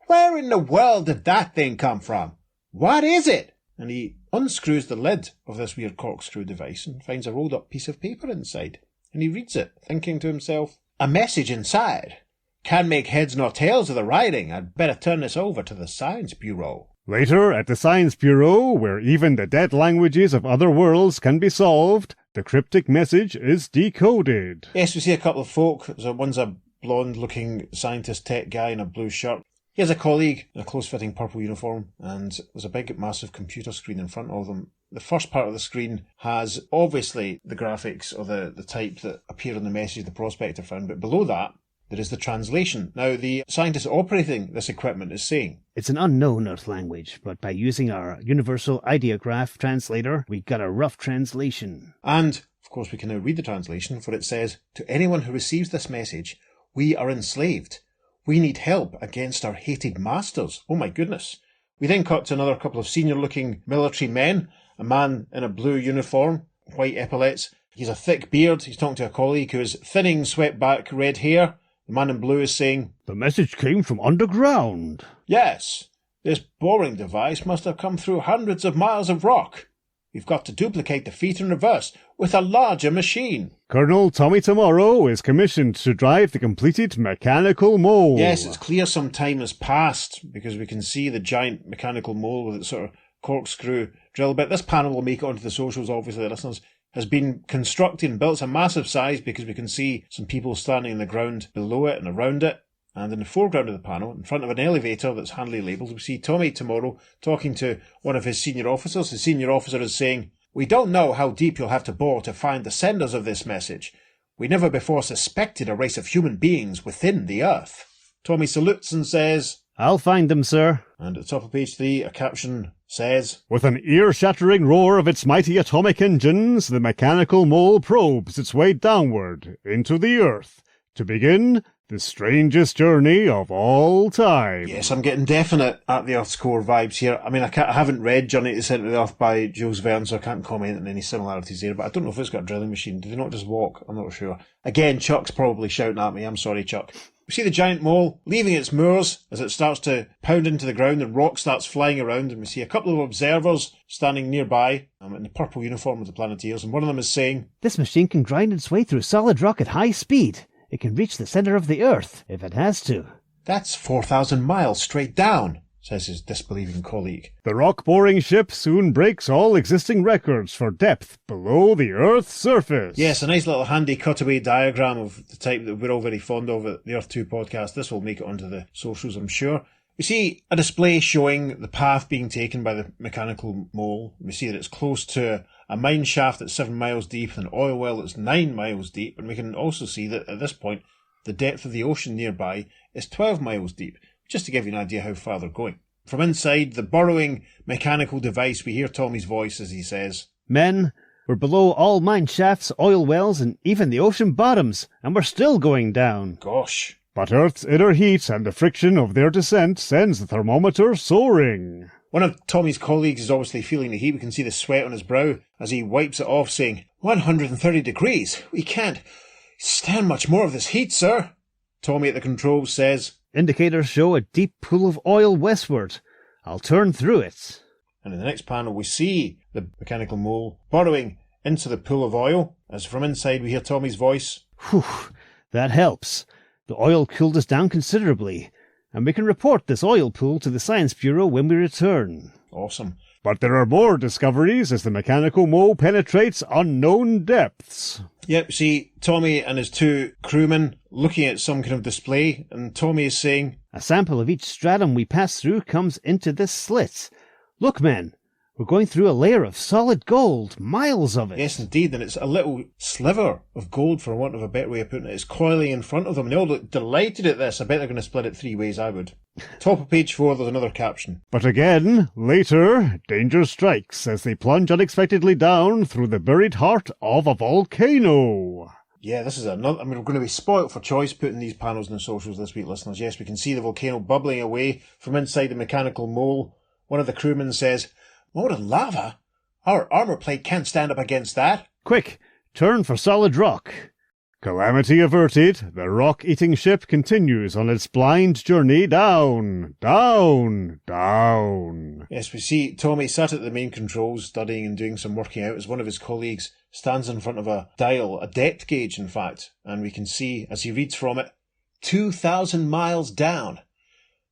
C: "Where in the world did that thing come from? What is it?" And he unscrews the lid of this weird corkscrew device and finds a rolled up piece of paper inside. And he reads it, thinking to himself, "A message inside. Can't make heads nor tails of the writing. I'd better turn this over to the Science Bureau."
D: Later, at the Science Bureau, where even the dead languages of other worlds can be solved, the cryptic message is decoded.
C: Yes, we see a couple of folk. One's a blonde-looking scientist tech guy in a blue shirt. He has a colleague in a close-fitting purple uniform, and there's a big, massive computer screen in front of them. The first part of the screen has, obviously, the graphics or the type that appear in the message the prospector found, but below that, there is the translation. Now, the scientist operating this equipment is saying,
B: It's an unknown Earth language, but by using our universal ideograph translator, we got a rough translation.
C: And, of course, we can now read the translation, for it says, "To anyone who receives this message, we are enslaved. We need help against our hated masters." Oh my goodness. We then cut to another couple of senior-looking military men, a man in a blue uniform, white epaulets. He's a thick beard. He's talking to a colleague who has thinning, swept-back red hair. The man in blue is saying,
D: The message came from underground.
C: "Yes, this boring device must have come through hundreds of miles of rock. We've got to duplicate the feat in reverse with a larger machine."
D: Colonel Tommy Tomorrow is commissioned to drive the completed mechanical mole.
C: Yes, it's clear some time has passed because we can see the giant mechanical mole with its sort of corkscrew drill bit. This panel will make it onto the socials, obviously, the listeners. Has been constructed and built. It's a massive size because we can see some people standing in the ground below it and around it. And in the foreground of the panel, in front of an elevator that's handily labelled, we see Tommy Tomorrow talking to one of his senior officers. The senior officer is saying, "We don't know how deep you'll have to bore to find the senders of this message. We never before suspected a race of human beings within the Earth." Tommy salutes and says,
B: I'll find them, sir.
C: and at the top of page 3, a caption says,
D: With an ear-shattering roar of its mighty atomic engines, the mechanical mole probes its way downward into the Earth to begin the strangest journey of all time.
C: Yes, I'm getting definite at the Earth's core vibes here. I mean, I haven't read Journey to the Centre of the Earth by Jules Verne, so I can't comment on any similarities there, but I don't know if it's got a drilling machine. Do they not just walk? I'm not sure. Again, Chuck's probably shouting at me. I'm sorry, Chuck. We see the giant mole leaving its moors as it starts to pound into the ground and rock starts flying around, and we see a couple of observers standing nearby in the purple uniform of the Planeteers, and one of them is saying,
B: This machine can grind its way through solid rock at high speed. It can reach the center of the Earth, if it has to.
C: "That's 4,000 miles straight down," says his disbelieving colleague.
D: The rock-boring ship soon breaks all existing records for depth below the Earth's surface.
C: Yes, a nice little handy cutaway diagram of the type that we're all very fond of at the Earth 2 podcast. This will make it onto the socials, I'm sure. We see a display showing the path being taken by the mechanical mole. We see that it's close to a mine shaft that's 7 miles deep and an oil well that's 9 miles deep. And we can also see that at this point, the depth of the ocean nearby is 12 miles deep, just to give you an idea how far they're going. From inside the burrowing mechanical device, we hear Tommy's voice as he says,
B: Men, we're below all mine shafts, oil wells, and even the ocean bottoms, and we're still going down.
C: "Gosh."
D: But Earth's inner heat and the friction of their descent sends the thermometer soaring.
C: One of Tommy's colleagues is obviously feeling the heat. We can see the sweat on his brow as he wipes it off, saying, 130 degrees. We can't stand much more of this heat, sir. Tommy at the controls says,
B: Indicators show a deep pool of oil westward. I'll turn through it.
C: and in the next panel we see the mechanical mole burrowing into the pool of oil, as from inside we hear Tommy's voice.
B: Whew, that helps. The oil cooled us down considerably, and we can report this oil pool to the Science Bureau when we return.
C: Awesome.
D: But there are more discoveries as the mechanical mole penetrates unknown depths.
C: Yep, see Tommy and his two crewmen looking at some kind of display, and Tommy is saying,
B: A sample of each stratum we pass through comes into this slit. Look, men, we're going through a layer of solid gold, miles of it.
C: Yes, indeed, and it's a little sliver of gold, for want of a better way of putting it. It's coiling in front of them. They all look delighted at this. I bet they're going to split it 3 ways, I would. Top of page 4, there's another caption.
D: But again, later, danger strikes as they plunge unexpectedly down through the buried heart of a volcano.
C: Yeah, this is another... I mean, we're going to be spoilt for choice putting these panels in the socials this week, listeners. Yes, we can see the volcano bubbling away from inside the mechanical mole. One of the crewmen says, "Molten lava? Our armour plate can't stand up against that."
B: Quick, turn for solid rock.
D: Calamity averted, the rock-eating ship continues on its blind journey down, down, down.
C: Yes, we see Tommy sat at the main controls, studying and doing some working out, as one of his colleagues stands in front of a dial, a depth gauge, in fact, and we can see, as he reads from it, 2,000 miles down.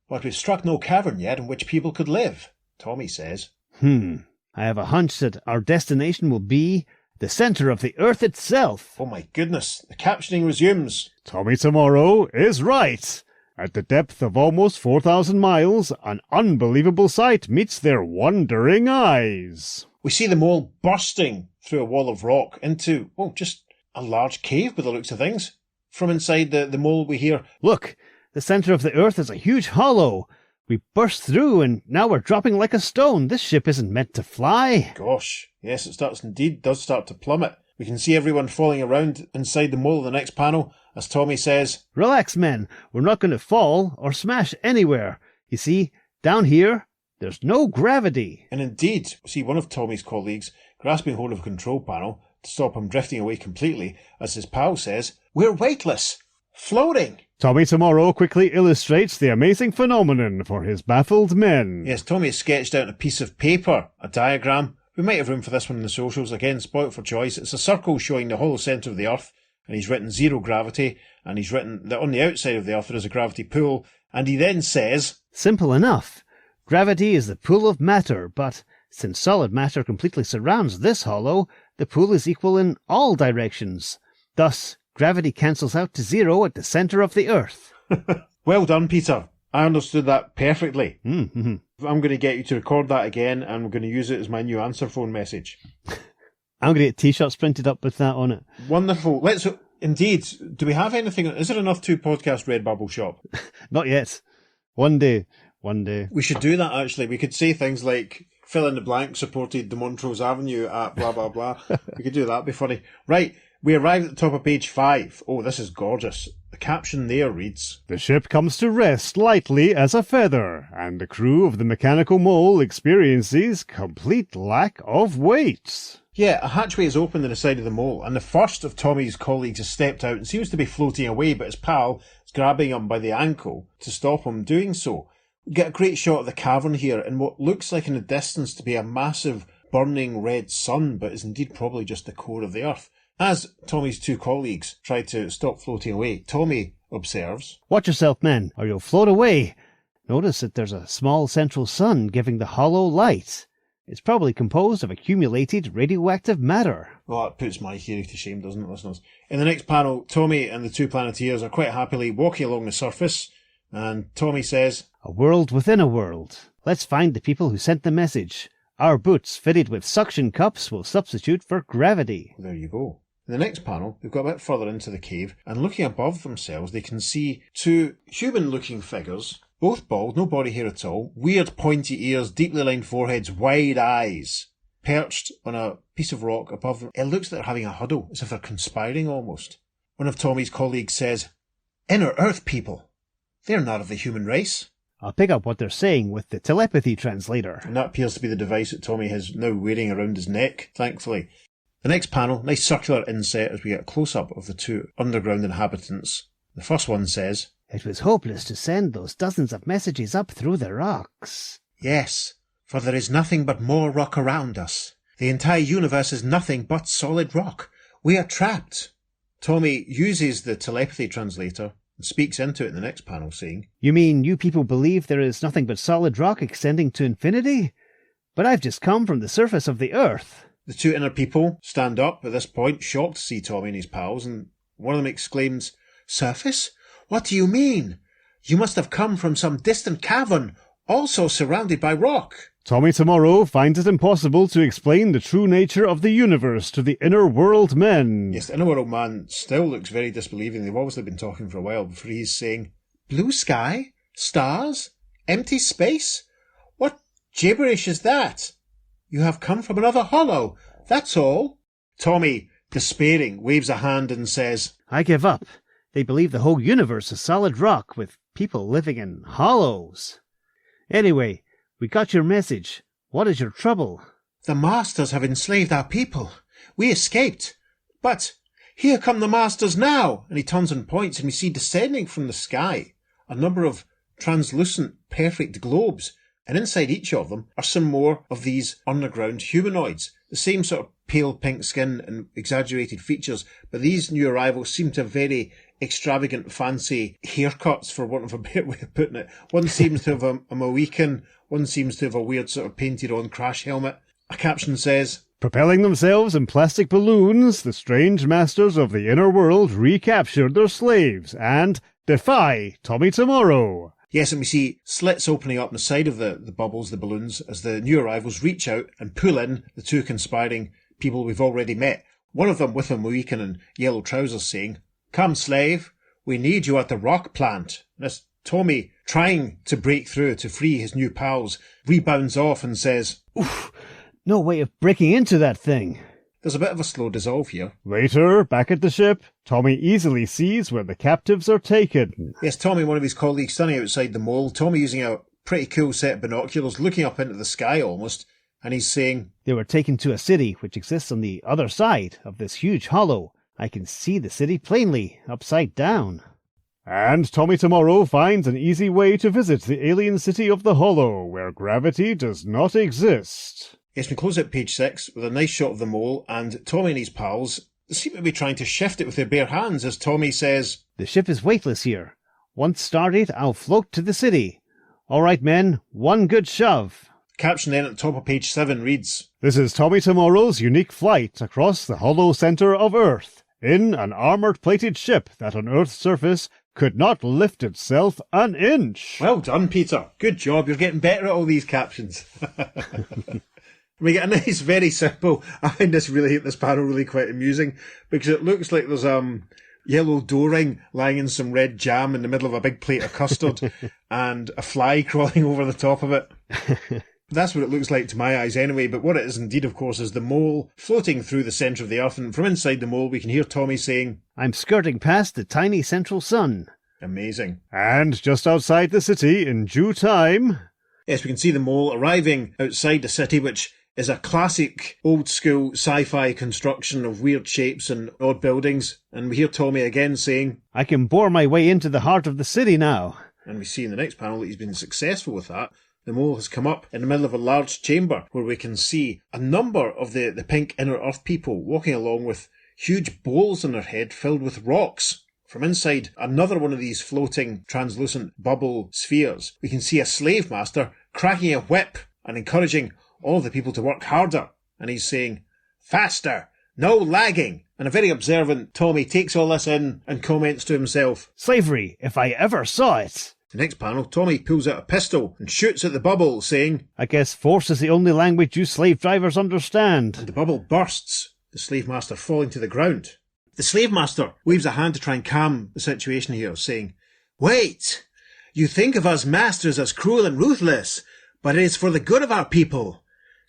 C: But we've struck no cavern yet in which people could live, Tommy says.
B: I have a hunch that our destination will be the centre of the Earth itself.
C: Oh my goodness, the captioning resumes.
D: Tommy Tomorrow is right. At the depth of almost 4,000 miles, an unbelievable sight meets their wondering eyes.
C: We see them all bursting through a wall of rock into, well, just a large cave by the looks of things. From inside the mole we hear,
B: Look, the centre of the Earth is a huge hollow. We burst through and now we're dropping like a stone. This ship isn't meant to fly.
C: gosh, yes, it does start to plummet. We can see everyone falling around inside the mole in the next panel, as Tommy says,
B: Relax, men. We're not going to fall or smash anywhere. You see, down here, there's no gravity.
C: and indeed, we see one of Tommy's colleagues grasping hold of a control panel to stop him drifting away completely, as his pal says, "We're weightless, floating."
D: Tommy Tomorrow quickly illustrates the amazing phenomenon for his baffled men.
C: Yes, Tommy has sketched out on a piece of paper a diagram. We might have room for this one in the socials. Again, spoilt for choice. It's a circle showing the hollow centre of the Earth, and he's written zero gravity, and he's written that on the outside of the Earth there is a gravity pull, and he then says,
B: Simple enough. Gravity is the pull of matter, but since solid matter completely surrounds this hollow, the pull is equal in all directions. Thus, gravity cancels out to zero at the centre of the Earth.
C: "Well done, Peter. I understood that perfectly.
B: Mm-hmm.
C: I'm going to get you to record that again, and we're going to use it as my new answer phone message."
B: I'm going to get t-shirts printed up with that on it.
C: Wonderful. Indeed, do we have anything? Is there enough 2-podcast Redbubble shop?
B: Not yet. One day.
C: We should do that, actually. We could say things like, fill in the blank, supported the Montrose Avenue at blah, blah, blah. We could do that. It'd be funny. Right. We arrived at the top of page 5. Oh, this is gorgeous. The caption there reads,
D: The ship comes to rest lightly as a feather, and the crew of the mechanical mole experiences complete lack of weight.
C: yeah, a hatchway is opened in the side of the mole, and the first of Tommy's colleagues has stepped out and seems to be floating away, but his pal is grabbing him by the ankle to stop him doing so. We get a great shot of the cavern here, and what looks like in the distance to be a massive burning red sun, but is indeed probably just the core of the Earth. As Tommy's 2 colleagues try to stop floating away, Tommy observes,
B: Watch yourself, men, or you'll float away. Notice that there's a small central sun giving the hollow light. It's probably composed of accumulated radioactive matter.
C: Well, that puts my theory to shame, doesn't it, listeners? In the next panel, Tommy and the 2 Planeteers are quite happily walking along the surface, and Tommy says,
B: A world within a world. Let's find the people who sent the message. Our boots, fitted with suction cups, will substitute for gravity.
C: well, there you go. In the next panel, they've got a bit further into the cave, and looking above themselves, they can see 2 human-looking figures, both bald, no body hair at all, weird pointy ears, deeply lined foreheads, wide eyes, perched on a piece of rock above them. It looks like they're having a huddle, as if they're conspiring almost. One of Tommy's colleagues says, "Inner Earth people. They're not of the human race."
B: I'll pick up what they're saying with the telepathy translator.
C: And that appears to be the device that Tommy has now wearing around his neck, thankfully. The next panel, nice circular inset as we get a close-up of the 2 underground inhabitants. The first one says,
B: It was hopeless to send those dozens of messages up through the rocks.
C: "Yes, for there is nothing but more rock around us. The entire universe is nothing but solid rock. We are trapped." Tommy uses the telepathy translator and speaks into it in the next panel, saying,
B: You mean you people believe there is nothing but solid rock extending to infinity? But I've just come from the surface of the Earth.
C: The 2 inner people stand up at this point, shocked to see Tommy and his pals, and one of them exclaims, "Surface? What do you mean? You must have come from some distant cavern, also surrounded by rock.
D: Tommy tomorrow finds it impossible to explain the true nature of the universe to the inner world men.
C: Yes, the inner world man still looks very disbelieving. They've obviously been talking for a while before he's saying, blue sky? Stars? Empty space? What gibberish is that? You have come from another hollow, that's all. Tommy, despairing, waves a hand and says,
B: I give up. They believe the whole universe is solid rock with people living in hollows. Anyway, we got your message. What is your trouble?
C: The masters have enslaved our people. We escaped. But here come the masters now. And he turns and points, and we see descending from the sky a number of translucent, perfect globes. And inside each of them are some more of these underground humanoids. The same sort of pale pink skin and exaggerated features, but these new arrivals seem to have very extravagant, fancy haircuts, for want of a better way of putting it. One seems to have a Mohican, one seems to have a weird sort of painted-on crash helmet. A caption says,
D: Propelling themselves in plastic balloons, the strange masters of the inner world recaptured their slaves and defy Tommy tomorrow.
C: Yes, and we see slits opening up on the side of the bubbles, the balloons, as the new arrivals reach out and pull in the two conspiring people we've already met. One of them with a Mohican and yellow trousers saying, Come, slave, we need you at the rock plant. And as Tommy, trying to break through to free his new pals, rebounds off and says,
B: Oof, no way of breaking into that thing.
C: There's a bit of a slow dissolve here.
D: Later, back at the ship, Tommy easily sees where the captives are taken.
C: Yes, Tommy and one of his colleagues standing outside the mole. Tommy using a pretty cool set of binoculars, looking up into the sky almost, and he's saying,
B: They were taken to a city which exists on the other side of this huge hollow. I can see the city plainly, upside down.
D: And Tommy tomorrow finds an easy way to visit the alien city of the Hollow, where gravity does not exist.
C: Yes, we close at page 6 with a nice shot of the mole, and Tommy and his pals seem to be trying to shift it with their bare hands as Tommy says,
B: The ship is weightless here. Once started, I'll float to the city. All right, men, one good shove.
C: Caption then at the top of page 7 reads,
D: This is Tommy tomorrow's unique flight across the hollow center of Earth, in an armored-plated ship that on Earth's surface could not lift itself an inch.
C: Well done, Peter. Good job. You're getting better at all these captions. We get a nice, very simple. I find this panel really quite amusing because it looks like there's yellow dough ring lying in some red jam in the middle of a big plate of custard and a fly crawling over the top of it. That's what it looks like to my eyes anyway, but what it is indeed, of course, is the mole floating through the centre of the earth, and from inside the mole we can hear Tommy saying,
B: I'm skirting past the tiny central sun.
C: Amazing.
D: And just outside the city, in due time...
C: Yes, we can see the mole arriving outside the city, which is a classic old-school sci-fi construction of weird shapes and odd buildings, and we hear Tommy again saying,
B: I can bore my way into the heart of the city now.
C: And we see in the next panel that he's been successful with that. The mole has come up in the middle of a large chamber where we can see a number of the pink inner earth people walking along with huge bowls on their head filled with rocks. From inside another one of these floating translucent bubble spheres, we can see a slave master cracking a whip and encouraging all the people to work harder. And he's saying, faster, no lagging. And a very observant Tommy takes all this in and comments to himself,
B: Slavery, if I ever saw it.
C: The next panel, Tommy pulls out a pistol and shoots at the bubble, saying,
B: I guess force is the only language you slave drivers understand.
C: And the bubble bursts, the slave master falling to the ground. The slave master waves a hand to try and calm the situation here, saying, Wait! You think of us masters as cruel and ruthless, but it is for the good of our people.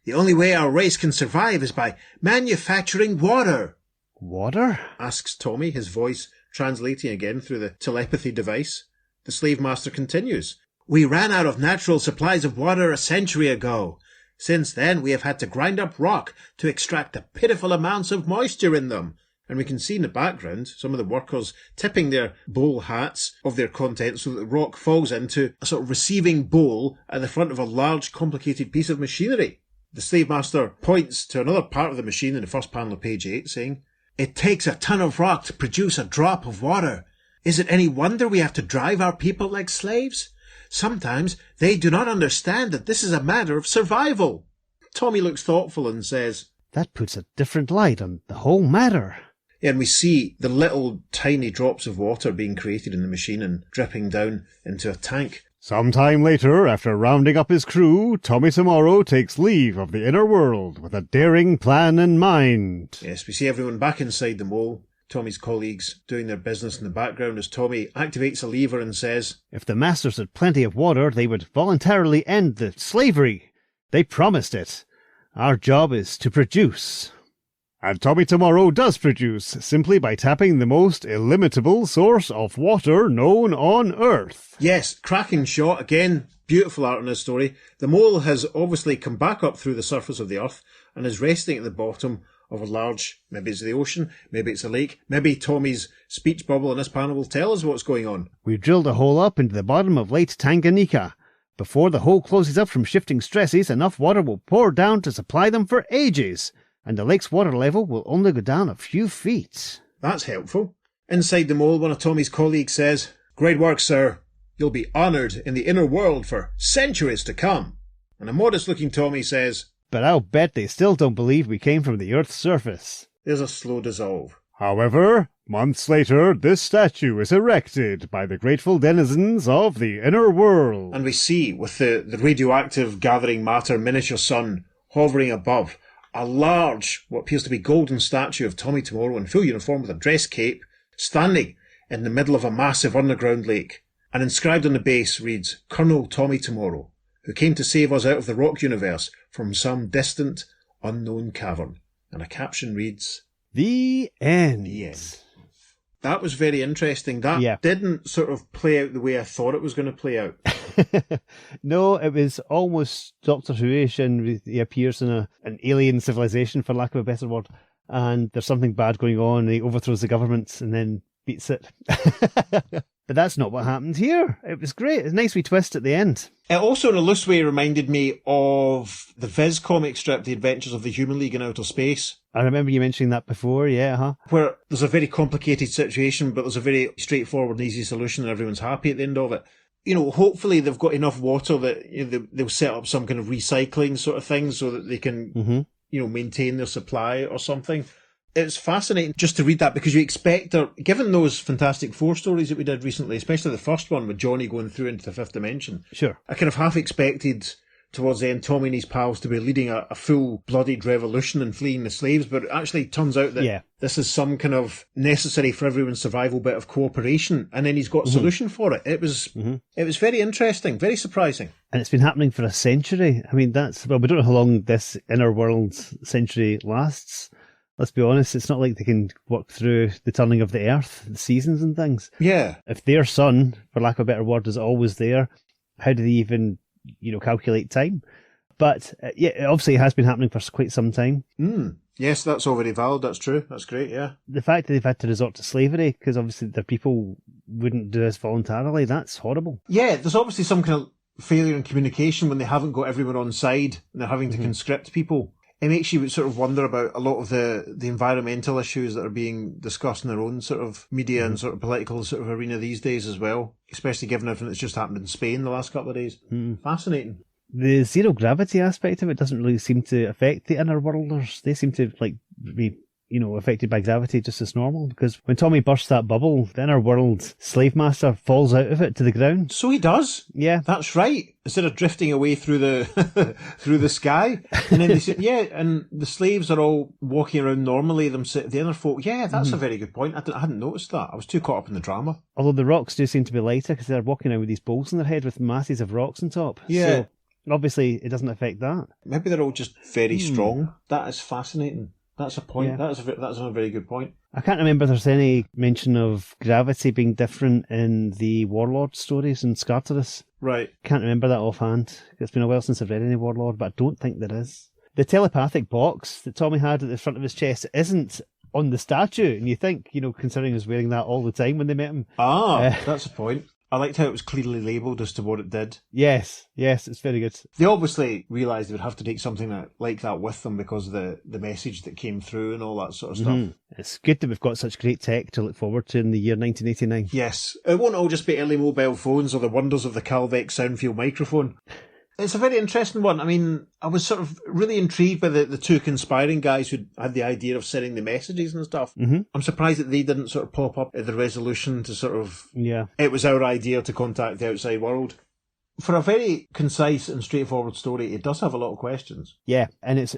C: The only way our race can survive is by manufacturing water.
B: Water?
C: Asks Tommy, his voice translating again through the telepathy device. The slave master continues, We ran out of natural supplies of water a century ago. Since then, we have had to grind up rock to extract the pitiful amounts of moisture in them. And we can see in the background some of the workers tipping their bowl hats of their contents so that the rock falls into a sort of receiving bowl at the front of a large, complicated piece of machinery. The slave master points to another part of the machine in the first panel of page 8, saying, It takes a ton of rock to produce a drop of water. Is it any wonder we have to drive our people like slaves? Sometimes they do not understand that this is a matter of survival. Tommy looks thoughtful and says,
B: That puts a different light on the whole matter.
C: Yeah, and we see the little tiny drops of water being created in the machine and dripping down into a tank.
D: Sometime later, after rounding up his crew, Tommy Tomorrow takes leave of the inner world with a daring plan in mind.
C: Yes, we see everyone back inside the mole. Tommy's colleagues doing their business in the background as Tommy activates a lever and says,
B: If the masters had plenty of water, they would voluntarily end the slavery. They promised it. Our job is to produce.
D: And Tommy Tomorrow does produce, simply by tapping the most illimitable source of water known on Earth.
C: Yes, cracking shot. Again, beautiful art in this story. The mole has obviously come back up through the surface of the Earth and is resting at the bottom of a large, maybe it's the ocean, maybe it's a lake, maybe Tommy's speech bubble in this panel will tell us what's going on.
B: We've drilled a hole up into the bottom of Lake Tanganyika. Before the hole closes up from shifting stresses, enough water will pour down to supply them for ages, and the lake's water level will only go down a few feet.
C: That's helpful. Inside the mole, one of Tommy's colleagues says, Great work, sir. You'll be honoured in the inner world for centuries to come. And a modest-looking Tommy says,
B: But I'll bet they still don't believe we came from the Earth's surface.
C: There's a slow dissolve.
D: However, months later, this statue is erected by the grateful denizens of the inner world.
C: And we see, with the radioactive gathering matter miniature sun hovering above, a large, what appears to be golden statue of Tommy Tomorrow in full uniform with a dress cape, standing in the middle of a massive underground lake. And inscribed on the base reads, Colonel Tommy Tomorrow, who came to save us out of the rock universe from some distant, unknown cavern. And a caption reads,
B: The end.
C: The end. That was very interesting. That didn't sort of play out the way I thought it was going to play out.
B: No, it was almost Doctor Who-ish, and he appears in an alien civilization, for lack of a better word, and there's something bad going on, and he overthrows the government and then beats it. But that's not what happened here. It was great. It's a nice wee twist at the end.
C: It also, in a loose way, reminded me of the Viz comic strip, The Adventures of the Human League in Outer Space.
B: I remember you mentioning that before, yeah,
C: Where there's a very complicated situation, but there's a very straightforward and easy solution, and everyone's happy at the end of it. You know, hopefully they've got enough water that they'll set up some kind of recycling sort of thing so that they can, maintain their supply or something. It's fascinating just to read that, because you expect, given those Fantastic Four stories that we did recently, especially the first one with Johnny going through into the fifth dimension.
B: Sure.
C: I kind of half expected towards the end Tommy and his pals to be leading a full-blooded revolution and fleeing the slaves, but it actually turns out that this is some kind of necessary for everyone's survival bit of cooperation, and then he's got a solution for it. It was very interesting, very surprising.
B: And it's been happening for a century. I mean, we don't know how long this inner world century lasts. Let's be honest, it's not like they can work through the turning of the earth, the seasons and things.
C: Yeah.
B: If their sun, for lack of a better word, is always there, how do they even, calculate time? But obviously it has been happening for quite some time.
C: Yes, that's all very valid. That's true. That's great, yeah.
B: The fact that they've had to resort to slavery, because obviously their people wouldn't do this voluntarily, that's horrible.
C: Yeah, there's obviously some kind of failure in communication when they haven't got everyone on side and they're having to conscript people. It makes you sort of wonder about a lot of the environmental issues that are being discussed in their own sort of media and sort of political sort of arena these days as well, especially given everything that's just happened in Spain the last couple of days. Fascinating.
B: The zero gravity aspect of it doesn't really seem to affect the inner worlders. They seem to be affected by gravity just as normal, because when Tommy bursts that bubble, the inner world slave master falls out of it to the ground.
C: So he does.
B: Yeah.
C: That's right. Instead of drifting away through the through the sky. And then they say, and the slaves are all walking around normally, the inner folk. Yeah, that's a very good point. I hadn't noticed that. I was too caught up in the drama.
B: Although the rocks do seem to be lighter, because they're walking around with these bowls on their head with masses of rocks on top.
C: Yeah.
B: So obviously it doesn't affect that.
C: Maybe they're all just very strong. That is fascinating. That's a point.
B: Yeah.
C: That's a very good point.
B: I can't remember if there's any mention of gravity being different in the Warlord stories in Skartaris.
C: Right.
B: Can't remember that offhand. It's been a while since I've read any Warlord, but I don't think there is. The telepathic box that Tommy had at the front of his chest isn't on the statue, and you think, considering he was wearing that all the time when they met him.
C: That's a point. I liked how it was clearly labelled as to what it did.
B: Yes, it's very good.
C: They obviously realised they would have to take something like that with them because of the message that came through and all that sort of stuff.
B: It's good that we've got such great tech to look forward to in the year 1989.
C: Yes. It won't all just be early mobile phones or the wonders of the Calvec Soundfield microphone. It's a very interesting one. I mean, I was sort of really intrigued by the two conspiring guys who had the idea of sending the messages and stuff.
B: Mm-hmm.
C: I'm surprised that they didn't sort of pop up at the resolution to sort of...
B: Yeah.
C: It was our idea to contact the outside world. For a very concise and straightforward story, it does have a lot of questions.
B: Yeah, and it's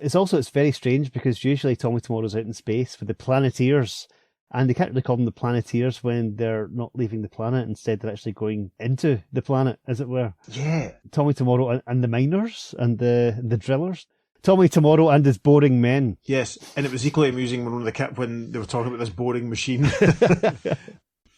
B: very strange because usually Tommy Tomorrow's out in space with the Planeteers, and they can't really call them the Planeteers when they're not leaving the planet. Instead, they're actually going into the planet, as it were.
C: Yeah.
B: Tommy Tomorrow and the miners and the drillers. Tommy Tomorrow and his boring men.
C: Yes, and it was equally amusing when they were talking about this boring machine.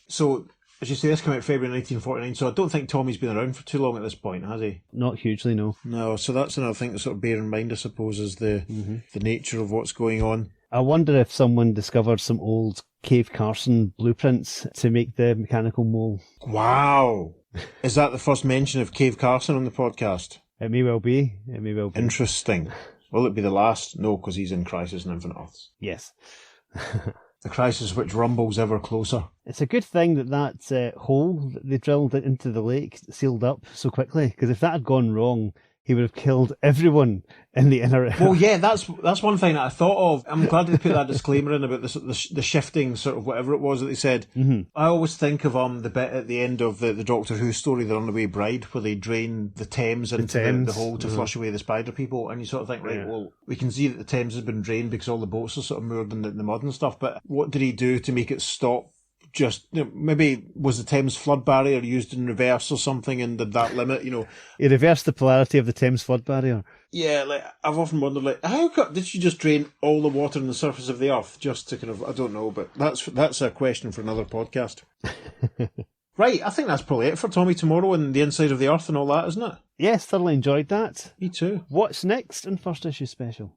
C: So, as you say, this came out February 1949, so I don't think Tommy's been around for too long at this point, has he?
B: Not hugely, no.
C: No, so that's another thing to sort of bear in mind, I suppose, is the nature of what's going on.
B: I wonder if someone discovered some old Cave Carson blueprints to make the mechanical mole.
C: Wow! Is that the first mention of Cave Carson on the podcast?
B: It may well be.
C: Interesting. Will it be the last? No, because he's in Crisis on Infinite Earths.
B: Yes.
C: The crisis which rumbles ever closer.
B: It's a good thing that hole that they drilled into the lake sealed up so quickly, because if that had gone wrong, he would have killed everyone in the inner...
C: Well, yeah, that's one thing that I thought of. I'm glad they put that disclaimer in about the shifting sort of whatever it was that they said.
B: Mm-hmm.
C: I always think of the bit at the end of the Doctor Who story, The Runaway Bride, where they drain the Thames into the hole to flush away the spider people, and you sort of think, right, well, we can see that the Thames has been drained because all the boats are sort of moored in the mud and stuff, but what did he do to make it stop? Just, maybe was the Thames flood barrier used in reverse or something, and did that limit,
B: He reversed the polarity of the Thames flood barrier.
C: Yeah, I've often wondered, how did you just drain all the water on the surface of the Earth just to kind of, I don't know, but that's a question for another podcast. Right, I think that's probably it for Tommy Tomorrow and the inside of the Earth and all that, isn't it?
B: Yes, thoroughly enjoyed that.
C: Me too.
B: What's next in First Issue Special?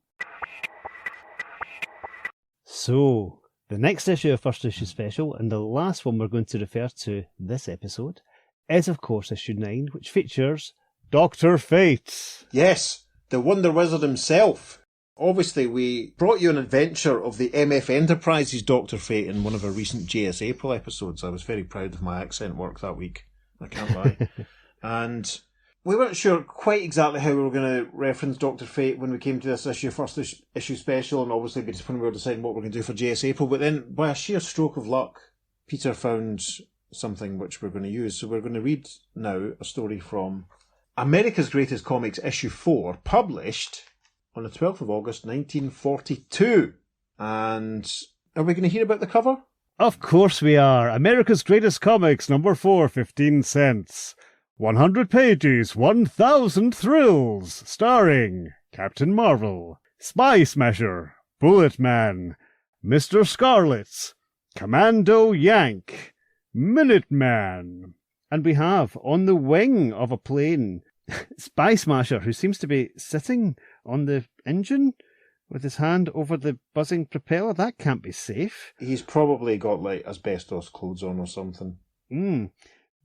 B: So, the next issue of First Issue Special, and the last one we're going to refer to this episode, is of course issue 9, which features Dr. Fate.
C: Yes, the Wonder Wizard himself. Obviously, we brought you an adventure of the MF Enterprises Dr. Fate in one of our recent JS April episodes. I was very proud of my accent work that week, I can't lie. And we weren't sure quite exactly how we were going to reference Dr. Fate when we came to this issue, first issue special, and obviously when we were deciding what we're going to do for JS April. But then, by a sheer stroke of luck, Peter found something which we're going to use. So we're going to read now a story from America's Greatest Comics issue 4, published on the 12th of August 1942. And are we going to hear about the cover?
D: Of course we are. America's Greatest Comics, number 4, 15 cents. 100 pages, 1,000 thrills, starring Captain Marvel, Spy Smasher, Bullet Man, Mr. Scarlet, Commando Yank, Minuteman.
B: And we have, on the wing of a plane, Spy Smasher, who seems to be sitting on the engine with his hand over the buzzing propeller. That can't be safe.
C: He's probably got, asbestos clothes on or something.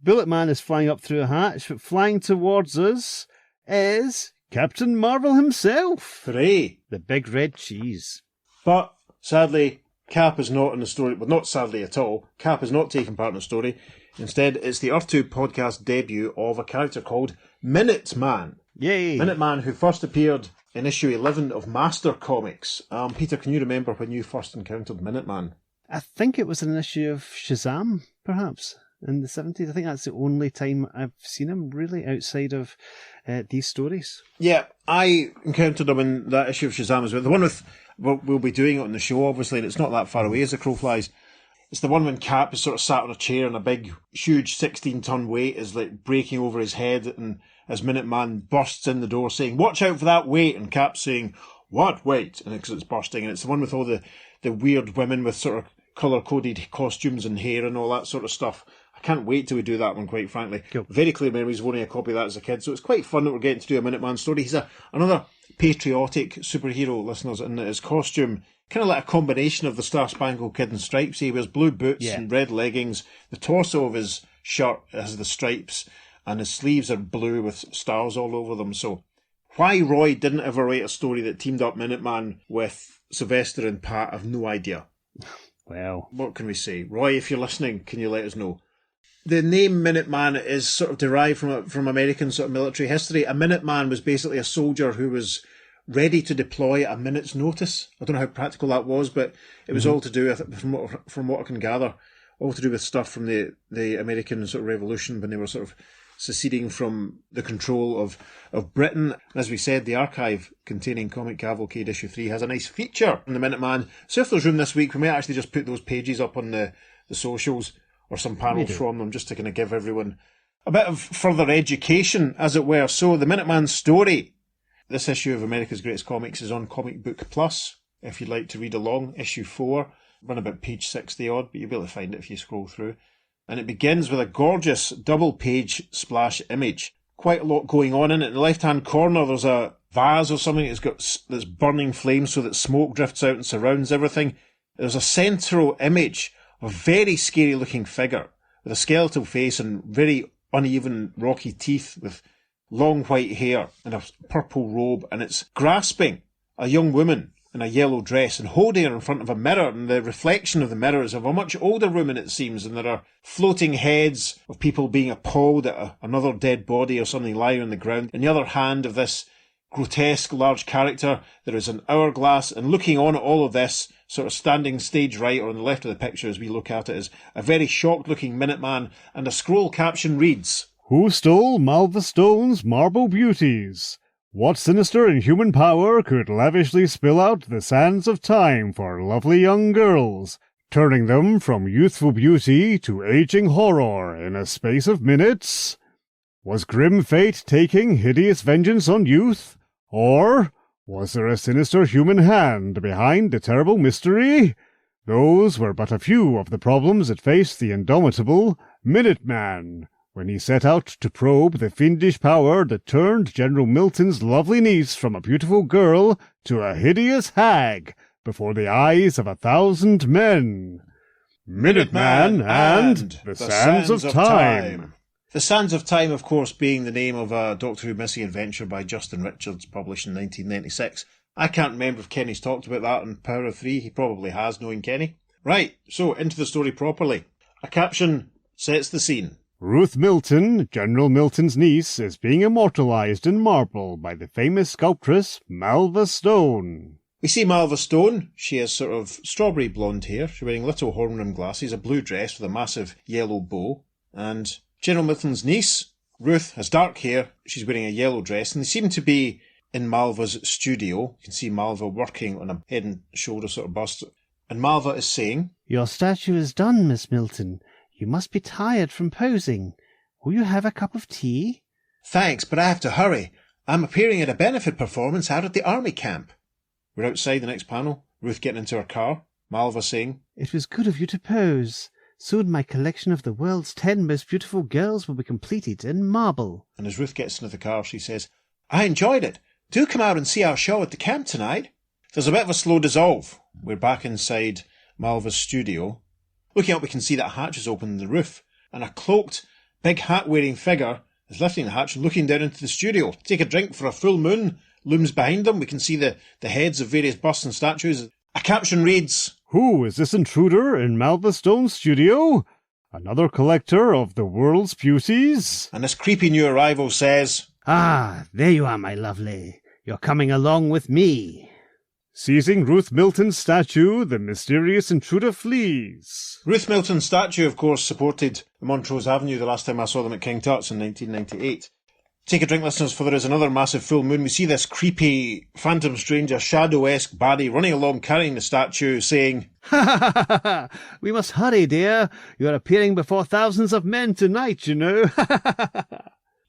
B: Bullet Man is flying up through a hatch, but flying towards us is Captain Marvel himself.
C: Hooray!
B: The big red cheese.
C: But, sadly, Cap is not in the story. Well, not sadly at all. Cap is not taking part in the story. Instead, it's the Earth 2 podcast debut of a character called Minuteman.
B: Yay!
C: Minuteman, who first appeared in issue 11 of Master Comics. Peter, can you remember when you first encountered Minuteman?
B: I think it was an issue of Shazam, perhaps, in the 70s. I think that's the only time I've seen him, really, outside of these stories.
C: Yeah, I encountered him in that issue of Shazam as well. The one with, we'll be doing it on the show, obviously, and it's not that far away as the crow flies. It's the one when Cap is sort of sat on a chair and a big, huge 16-ton weight is breaking over his head, and as Minuteman bursts in the door saying, "Watch out for that weight," and Cap's saying, "What weight?" And because it's bursting, and it's the one with all the weird women with sort of colour-coded costumes and hair and all that sort of stuff. I can't wait till we do that one, quite frankly.
B: Cool.
C: Very clear memories of owning a copy of that as a kid, so it's quite fun that we're getting to do a Minuteman story. He's another patriotic superhero, listeners, in his costume, kind of like a combination of the Star Spangled Kid and Stripes. He wears blue boots and red leggings. The torso of his shirt has the stripes, and his sleeves are blue with stars all over them. So why Roy didn't ever write a story that teamed up Minuteman with Sylvester and Pat, I've no idea.
B: Well,
C: what can we say? Roy, if you're listening, can you let us know? The name Minuteman is sort of derived from American sort of military history. A Minuteman was basically a soldier who was ready to deploy at a minute's notice. I don't know how practical that was, but it was all to do with, from what I can gather, all to do with stuff from the American sort of Revolution when they were sort of seceding from the control of Britain. And as we said, the archive containing Comic Cavalcade issue 3 has a nice feature on the Minuteman. So if there's room this week, we may actually just put those pages up on the socials or some panels from them, just to kind of give everyone a bit of further education, as it were. So the Minuteman story, this issue of America's Greatest Comics, is on Comic Book Plus, if you'd like to read along. Issue 4, run about page 60 odd, but you'll be able to find it if you scroll through. And it begins with a gorgeous double-page splash image. Quite a lot going on in it. In the left-hand corner, there's a vase or something that's burning flames so that smoke drifts out and surrounds everything. There's a central image of a very scary-looking figure with a skeletal face and very uneven, rocky teeth with long white hair and a purple robe, and it's grasping a young woman in a yellow dress and holding her in front of a mirror, and the reflection of the mirror is of a much older woman, it seems, and there are floating heads of people being appalled at another dead body or something lying on the ground. In the other hand of this grotesque large character, there is an hourglass, and looking on at all of this, sort of standing stage right or on the left of the picture as we look at it, is a very shocked-looking Minuteman, and a scroll caption reads,
D: Who stole Malva Stone's marble beauties? What sinister inhuman power could lavishly spill out the sands of time for lovely young girls, turning them from youthful beauty to aging horror in a space of minutes? Was grim fate taking hideous vengeance on youth? Or was there a sinister human hand behind the terrible mystery? Those were but a few of the problems that faced the indomitable Minuteman when he set out to probe the fiendish power that turned General Milton's lovely niece from a beautiful girl to a hideous hag before the eyes of 1,000 men. Minuteman and the Sands of Time.
C: The Sands of Time, of course, being the name of a Doctor Who missing adventure by Justin Richards, published in 1996. I can't remember if Kenny's talked about that in Power of Three. He probably has, knowing Kenny. Right, so into the story properly. A caption sets the scene.
D: Ruth Milton, General Milton's niece, is being immortalised in marble by the famous sculptress Malva Stone.
C: We see Malva Stone. She has sort of strawberry blonde hair. She's wearing little horn-rimmed glasses, a blue dress with a massive yellow bow. And General Milton's niece, Ruth, has dark hair. She's wearing a yellow dress, and they seem to be in Malva's studio. You can see Malva working on a head and shoulder sort of bust. And Malva is saying,
B: Your statue is done, Miss Milton. You must be tired from posing. Will you have a cup of tea?
C: Thanks, but I have to hurry. I'm appearing at a benefit performance out at the army camp. We're outside the next panel. Ruth getting into her car. Malva saying,
B: It was good of you to pose. Soon my collection of the world's 10 most beautiful girls will be completed in marble.
C: And as Ruth gets into the car, she says, I enjoyed it. Do come out and see our show at the camp tonight. There's a bit of a slow dissolve. We're back inside Malva's studio. Looking up, we can see that a hatch is open in the roof, and a cloaked, big hat-wearing figure is lifting the hatch and looking down into the studio. Take a drink for a full moon looms behind them. We can see the heads of various busts and statues. A caption reads,
D: Who is this intruder in Malva Stone's studio? Another collector of the world's beauties?
C: And this creepy new arrival says,
B: Ah, there you are, my lovely. You're coming along with me.
D: Seizing Ruth Milton's statue, the mysterious intruder flees.
C: Ruth Milton's statue, of course, supported the Montrose Avenue the last time I saw them at King Tut's in 1998. Take a drink, listeners, for there is another massive full moon. We see this creepy phantom stranger, shadow-esque baddie running along carrying the statue, saying,
B: Ha ha ha ha! We must hurry, dear. You're appearing before thousands of men tonight, you know.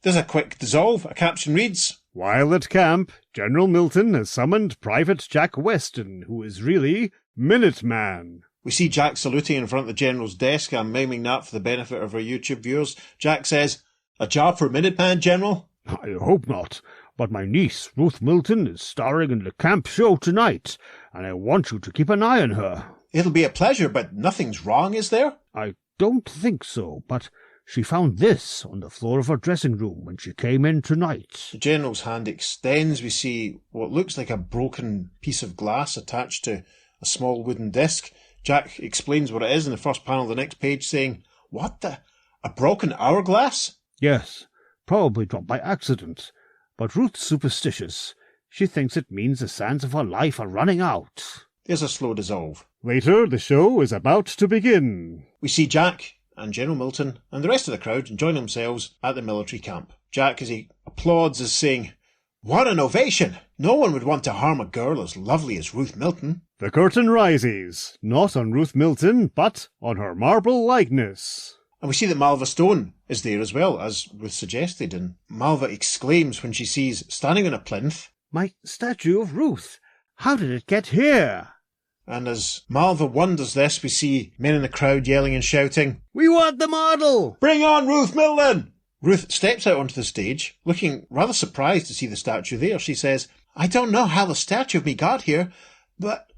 C: There's a quick dissolve. A caption reads,
D: While at camp, General Milton has summoned Private Jack Weston, who is really Minuteman.
C: We see Jack saluting in front of the General's desk. I'm miming that for the benefit of our YouTube viewers. Jack says, A job for Minuteman, General?
D: I hope not, but my niece, Ruth Milton, is starring in the camp show tonight, and I want you to keep an eye on her.
C: It'll be a pleasure, but nothing's wrong, is there?
D: I don't think so, but she found this on the floor of her dressing room when she came in tonight.
C: The General's hand extends. We see what looks like a broken piece of glass attached to a small wooden disc. Jack explains what it is in the first panel of the next page, saying, What the? A broken hourglass?
D: Yes, probably dropped by accident. But Ruth's superstitious. She thinks it means the sands of her life are running out.
C: There's a slow dissolve.
D: Later, the show is about to begin.
C: We see Jack and General Milton and the rest of the crowd enjoying themselves at the military camp. Jack, as he applauds, is saying, "What an ovation! No one would want to harm a girl as lovely as Ruth Milton."
D: The curtain rises, not on Ruth Milton, but on her marble likeness.
C: And we see that Malva Stone is there as well, as Ruth suggested, and Malva exclaims when she sees, standing on a plinth,
B: My statue of Ruth! How did it get here?
C: and as Malva wonders this, we see men in the crowd yelling and shouting,
B: We want the model!
C: "Bring on Ruth Milton!" Ruth steps out onto the stage, looking rather surprised to see the statue there. She says, "I don't know how the statue of me got here, but...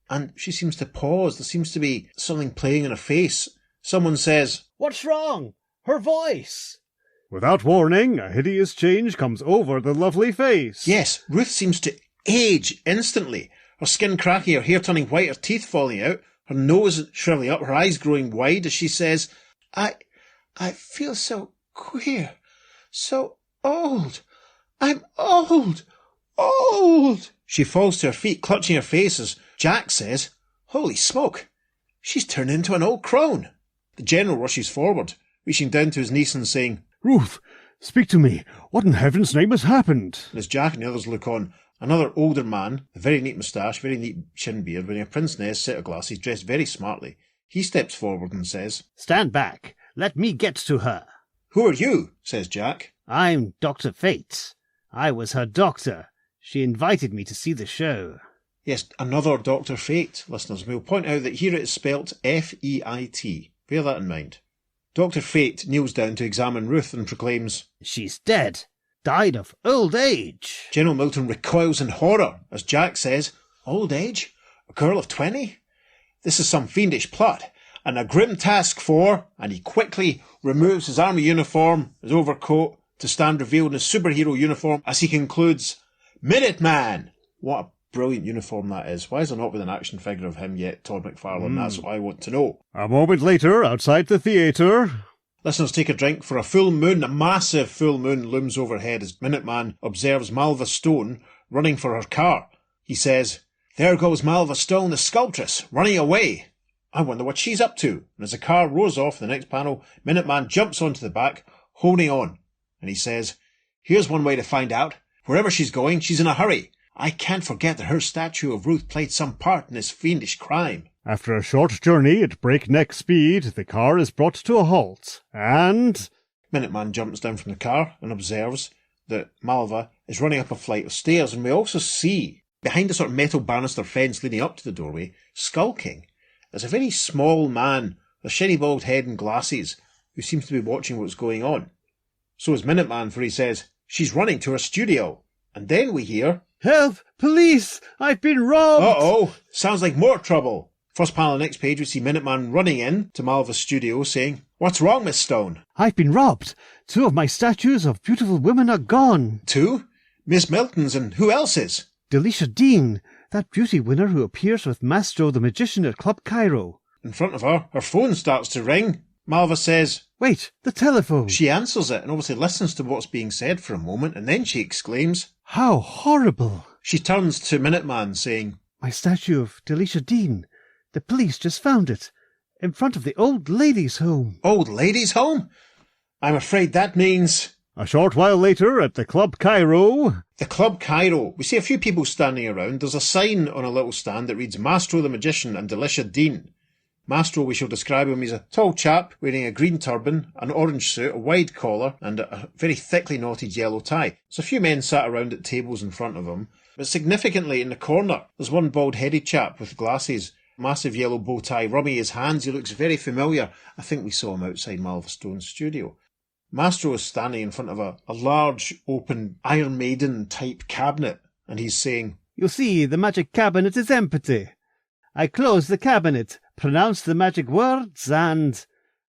C: And she seems to pause. There seems to be something playing in her face. Someone says,
B: What's wrong? Her voice!
D: Without warning, a hideous change comes over the lovely face.
C: yes, Ruth seems to age instantly. Her skin cracking, her hair turning white, her teeth falling out, her nose shriveling up, her eyes growing wide as she says, I feel so queer, so old. I'm old. She falls to her feet, clutching her face as Jack says, "Holy smoke, she's turned into an old crone." The general rushes forward, reaching down to his niece and saying,
D: Ruth, speak to me. What in heaven's name has happened?
C: and as Jack and the others look on, another older man, a very neat moustache, very neat chin beard, wearing a pince nez set of glasses, dressed very smartly, he steps forward and says,
B: Stand back. Let me get to her.
C: "Who are you?" says Jack.
B: I'm Dr. Fate. I was her doctor. She invited me to see the show.
C: Yes, another Dr. Fate, listeners. We'll point out that here it is spelt F-E-I-T. Bear that in mind. Dr. Fate kneels down to examine Ruth and proclaims,
B: She's dead. Died of old age.
C: General Milton recoils in horror as Jack says, "Old age? A girl of 20? This is some fiendish plot, and a grim task for..." And he quickly removes his army uniform, his overcoat, to stand revealed in his superhero uniform as he concludes, "Minuteman!" What a brilliant uniform that is. Why has there not been an action figure of him yet, Todd McFarlane? That's what I want to know.
D: A moment later, outside the theatre.
C: Listeners take a drink, for a full moon, a massive full moon, looms overhead as Minuteman observes Malva Stone running for her car. He says, "There goes Malva Stone, the sculptress, running away. I wonder what she's up to." And as the car roars off in the next panel, Minuteman jumps onto the back, holding on. And he says, "Here's one way to find out. Wherever she's going, she's in a hurry. I can't forget that her statue of Ruth played some part in this fiendish crime."
D: After a short journey at breakneck speed, the car is brought to a halt, and...
C: Minuteman jumps down from the car and observes that Malva is running up a flight of stairs, and we also see, behind a sort of metal banister fence leading up to the doorway, skulking, is a very small man, with a shiny bald head and glasses, who seems to be watching what's going on. So is Minuteman, for he says, "She's running to her studio." And then we hear,
B: Help! Police! I've been robbed!
C: "Uh-oh, sounds like more trouble." First panel on the next page, we see Minuteman running in to Malva's studio saying, "What's wrong, Miss Stone?"
B: I've been robbed. 2 of my statues of beautiful women are gone.
C: "Two? Miss Milton's, and who else's?"
B: Delisha Dean, that beauty winner who appears with Mastro the Magician at Club Cairo.
C: In front of her, her phone starts to ring. Malva says,
B: Wait, the telephone.
C: she answers it and obviously listens to what's being said for a moment, and then she exclaims.
B: How horrible.
C: She turns to Minuteman saying,
B: My statue of Delisha Dean. The police just found it. In front of the old ladies' home.
C: "Old ladies' home? I'm afraid that means..."
D: A short while later, at the Club Cairo...
C: The Club Cairo. We see a few people standing around. There's a sign on a little stand that reads Mastro the Magician and Delisha Dean. Mastro, we shall describe him, he's a tall chap wearing a green turban, an orange suit, a wide collar, and a very thickly knotted yellow tie. There's a few men sat around at tables in front of him, but significantly in the corner, there's one bald-headed chap with glasses, massive yellow bow tie, rubbing his hands. He looks very familiar. I think we saw him outside Malva Stone's studio. Mastro is standing in front of a large, open, Iron Maiden-type cabinet, and he's saying,
B: You see, the magic cabinet is empty. I close the cabinet, pronounce the magic words, and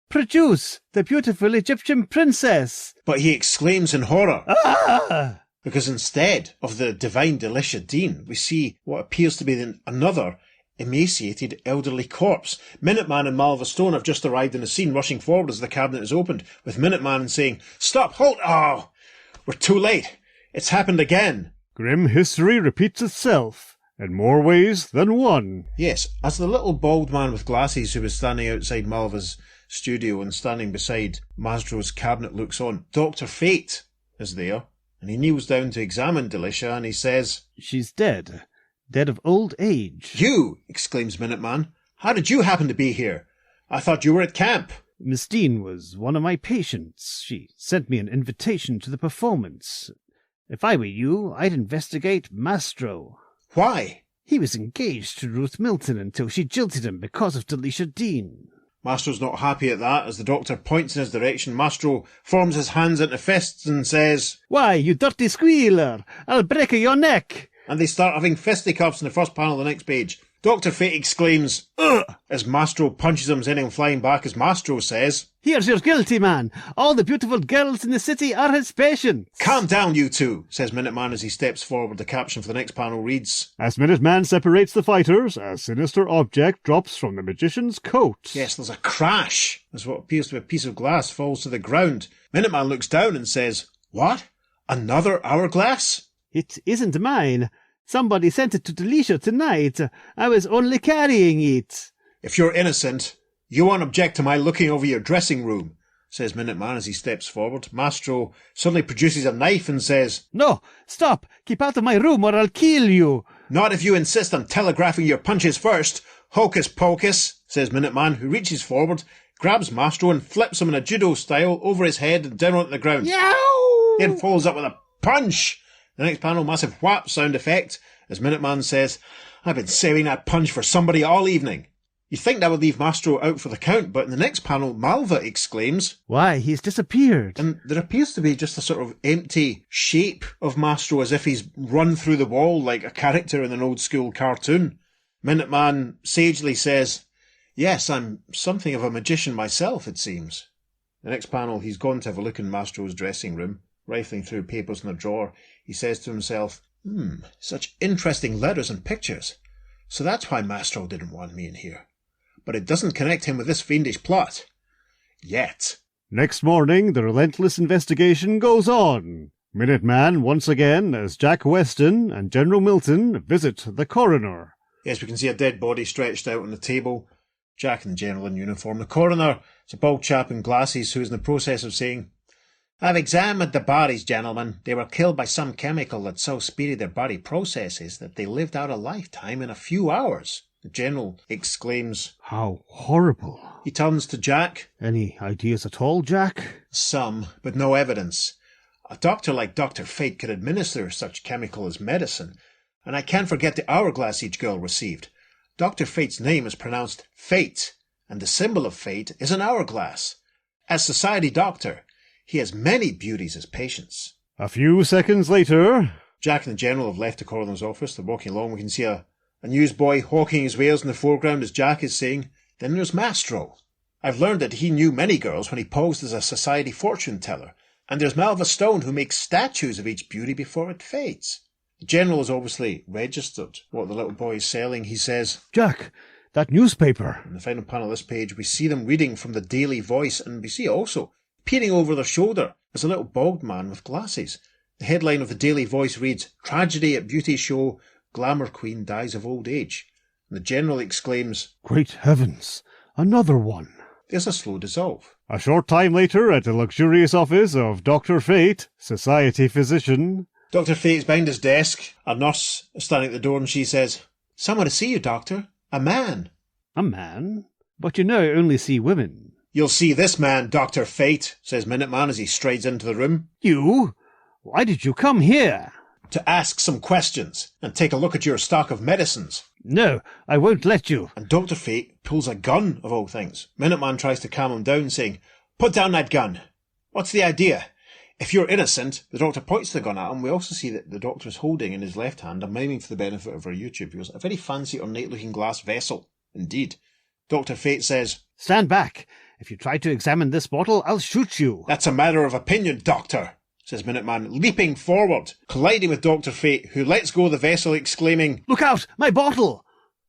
B: produce the beautiful Egyptian princess.
C: But he exclaims in horror.
B: Ah!
C: Because instead of the divine Delisha Dean, we see what appears to be another emaciated elderly corpse. Minuteman and Malva Stone have just arrived in the scene, rushing forward as the cabinet is opened, with Minuteman saying, "Stop! Halt! Oh! We're too late! It's happened again!"
D: Grim history repeats itself, in more ways than one.
C: Yes, as the little bald man with glasses who was standing outside Malva's studio and standing beside Masdro's cabinet looks on, Dr. Fate is there, and he kneels down to examine Delicia, and he says,
B: She's dead. Dead of old age.
C: "You!" exclaims Minuteman. "How did you happen to be here? I thought you were at camp."
B: Miss Dean was one of my patients. She sent me an invitation to the performance. If I were you, I'd investigate Mastro.
C: "Why?"
B: He was engaged to Ruth Milton until she jilted him because of Delicia Dean.
C: Mastro's not happy at that. As the doctor points in his direction, Mastro forms his hands into fists and says,
B: "Why, you dirty squealer! I'll break your neck!"
C: and they start having fisticuffs in the first panel of the next page. Dr. Fate exclaims, "Ugh!" as Mastro punches him, sending him flying back, as Mastro says,
B: "Here's your guilty man. All the beautiful girls in the city are his patients."
C: "Calm down, you two," says Minuteman as he steps forward. The caption for the next panel reads,
D: As Minuteman separates the fighters, a sinister object drops from the magician's coat.
C: yes, there's a crash as what appears to be a piece of glass falls to the ground. Minuteman looks down and says, "What? Another hourglass?"
B: "It isn't mine. Somebody sent it to Delicia tonight. I was only carrying it."
C: "If you're innocent, you won't object to my looking over your dressing room," says Minuteman as he steps forward. Mastro suddenly produces a knife and says,
B: "No, stop! Keep out of my room or I'll kill you!"
C: "Not if you insist on telegraphing your punches first. Hocus pocus," says Minuteman, who reaches forward, grabs Mastro and flips him in a judo style over his head and down onto the ground.
B: Yow!
C: Then follows up with a punch. The next panel, massive whap sound effect, as Minuteman says, "I've been saving that punch for somebody all evening." You'd think that would leave Mastro out for the count, but in the next panel, Malva exclaims,
B: Why, he's disappeared.
C: and there appears to be just a sort of empty shape of Mastro as if he's run through the wall like a character in an old school cartoon. Minuteman sagely says, "Yes, I'm something of a magician myself, it seems." The next panel, he's gone to have a look in Mastro's dressing room. Rifling through papers in a drawer, he says to himself, such interesting letters and pictures. So that's why Mastro didn't want me in here. But it doesn't connect him with this fiendish plot. Yet.
D: Next morning, the relentless investigation goes on. Minuteman, once again, as Jack Weston and General Milton visit the coroner.
C: Yes, we can see a dead body stretched out on the table. Jack and the General in uniform. The coroner is a bald chap in glasses who is in the process of saying, "I've examined the bodies, gentlemen. They were killed by some chemical that so speeded their body processes that they lived out a lifetime in a few hours." The General exclaims,
B: How horrible.
C: He turns to Jack.
B: Any ideas at all, Jack?
C: "Some, but no evidence. A doctor like Dr. Fate could administer such chemical as medicine, and I can't forget the hourglass each girl received. Dr. Fate's name is pronounced Fate, and the symbol of fate is an hourglass. As society doctor, he has many beauties as patients."
D: A few seconds later,
C: Jack and the General have left the coroner's office. They're walking along. We can see a newsboy hawking his wares in the foreground as Jack is saying, "Then there's Mastro. I've learned that he knew many girls when he posed as a society fortune teller. And there's Malva Stone, who makes statues of each beauty before it fades." The General has obviously registered what the little boy is selling. He says,
B: Jack, that newspaper.
C: in the final panel of this page, we see them reading from the Daily Voice, and we see also, peering over their shoulder, is a little bald man with glasses. The headline of the Daily Voice reads, "Tragedy at Beauty Show, Glamour Queen Dies of Old Age." And the General exclaims,
B: Great heavens, another one.
C: There's a slow dissolve.
D: a short time later, at the luxurious office of Dr. Fate, society physician,
C: Dr. Fate's behind his desk. A nurse is standing at the door and she says, "Someone to see you, Doctor. A man."
B: A man? But you know I only see women.
C: "You'll see this man, Dr. Fate," says Minuteman as he strides into the room.
B: You? Why did you come here?
C: "To ask some questions and take a look at your stock of medicines."
B: No, I won't let you.
C: And Dr. Fate pulls a gun, of all things. Minuteman tries to calm him down, saying, "Put down that gun. What's the idea? If you're innocent," the doctor points the gun at him. We also see that the doctor is holding in his left hand, I'm miming for the benefit of our YouTube viewers, a very fancy ornate-looking glass vessel. Indeed. Dr. Fate says,
B: Stand back. If you try to examine this bottle, I'll shoot you.
C: "That's a matter of opinion, Doctor," says Minuteman, leaping forward, colliding with Dr. Fate, who lets go of the vessel, exclaiming,
B: Look out, my bottle!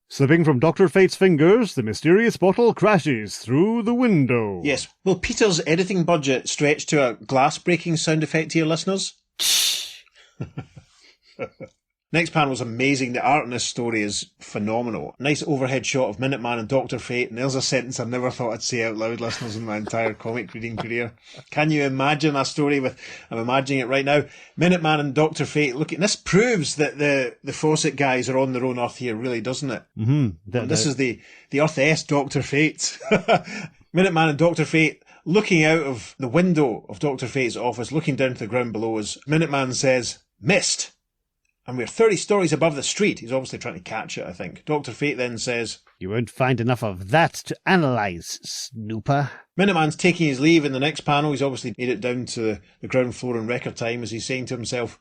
D: Slipping from Dr. Fate's fingers, the mysterious bottle crashes through the window.
C: Yes. Will Peter's editing budget stretch to a glass-breaking sound effect here, listeners? Next panel is amazing. The art in this story is phenomenal. Nice overhead shot of Minuteman and Dr. Fate, and there's a sentence I never thought I'd say out loud, listeners, in my entire comic reading career. Can you imagine a story with, I'm imagining it right now, Minuteman and Dr. Fate looking, this proves that the Fawcett guys are on their own Earth here, really, doesn't it?
B: Mm-hmm.
C: This is the Earth S Dr. Fate. Minuteman and Dr. Fate looking out of the window of Dr. Fate's office, looking down to the ground below us. Minuteman says, "Missed. And we're 30 stories above the street." He's obviously trying to catch it, I think. Dr. Fate then says,
B: "You won't find enough of that to analyse, snooper."
C: Minuteman's taking his leave in the next panel. He's obviously made it down to the ground floor in record time as he's saying to himself,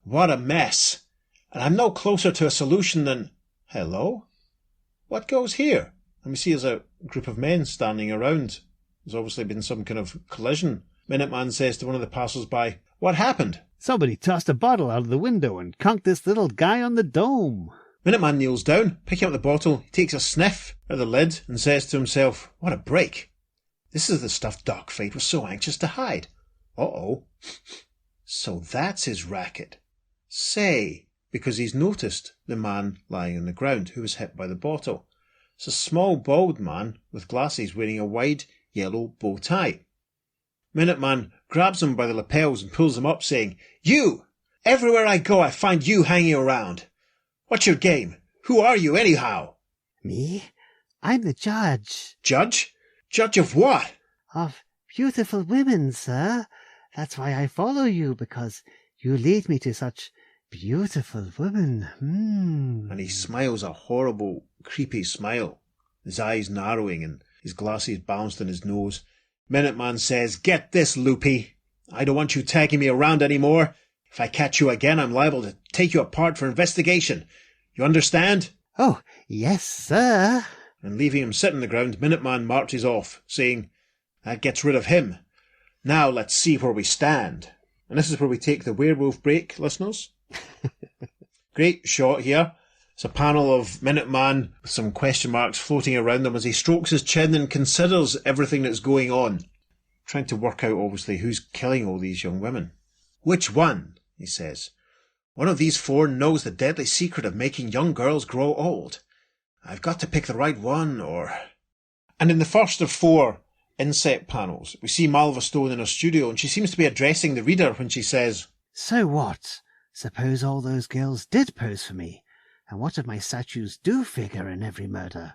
C: "What a mess. And I'm no closer to a solution than... Hello? What goes here?" And we see there's a group of men standing around. There's obviously been some kind of collision. Minuteman says to one of the passers-by, "What happened?"
B: "Somebody tossed a bottle out of the window and conked this little guy on the dome."
C: Minuteman kneels down, picking up the bottle. He takes a sniff at the lid and says to himself, "What a break. This is the stuff Doc Fate was so anxious to hide. Uh-oh. So that's his racket. Say," because he's noticed the man lying on the ground who was hit by the bottle. It's a small, bald man with glasses wearing a wide yellow bow tie. Minuteman grabs him by the lapels and pulls him up, saying, "You! Everywhere I go, I find you hanging around. What's your game? Who are you, anyhow?"
B: "Me? I'm the judge."
C: "Judge? Judge of what?"
B: "Of beautiful women, sir. That's why I follow you, because you lead me to such beautiful women."
C: And he smiles a horrible, creepy smile, his eyes narrowing and his glasses balanced on his nose. Minuteman says, "Get this, loopy. I don't want you tagging me around anymore. If I catch you again, I'm liable to take you apart for investigation. You understand?"
B: "Oh, yes, sir."
C: And leaving him sit on the ground, Minuteman marches off, saying, "That gets rid of him. Now let's see where we stand." And this is where we take the werewolf break, listeners. Great shot here. It's a panel of Minuteman with some question marks floating around him as he strokes his chin and considers everything that's going on. Trying to work out, obviously, who's killing all these young women. "Which one?" he says. "One of these four knows the deadly secret of making young girls grow old. I've got to pick the right one, or..." And in the first of 4 inset panels, we see Malva Stone in her studio, and she seems to be addressing the reader when she says,
B: "So what? Suppose all those girls did pose for me. And what if my statues do figure in every murder?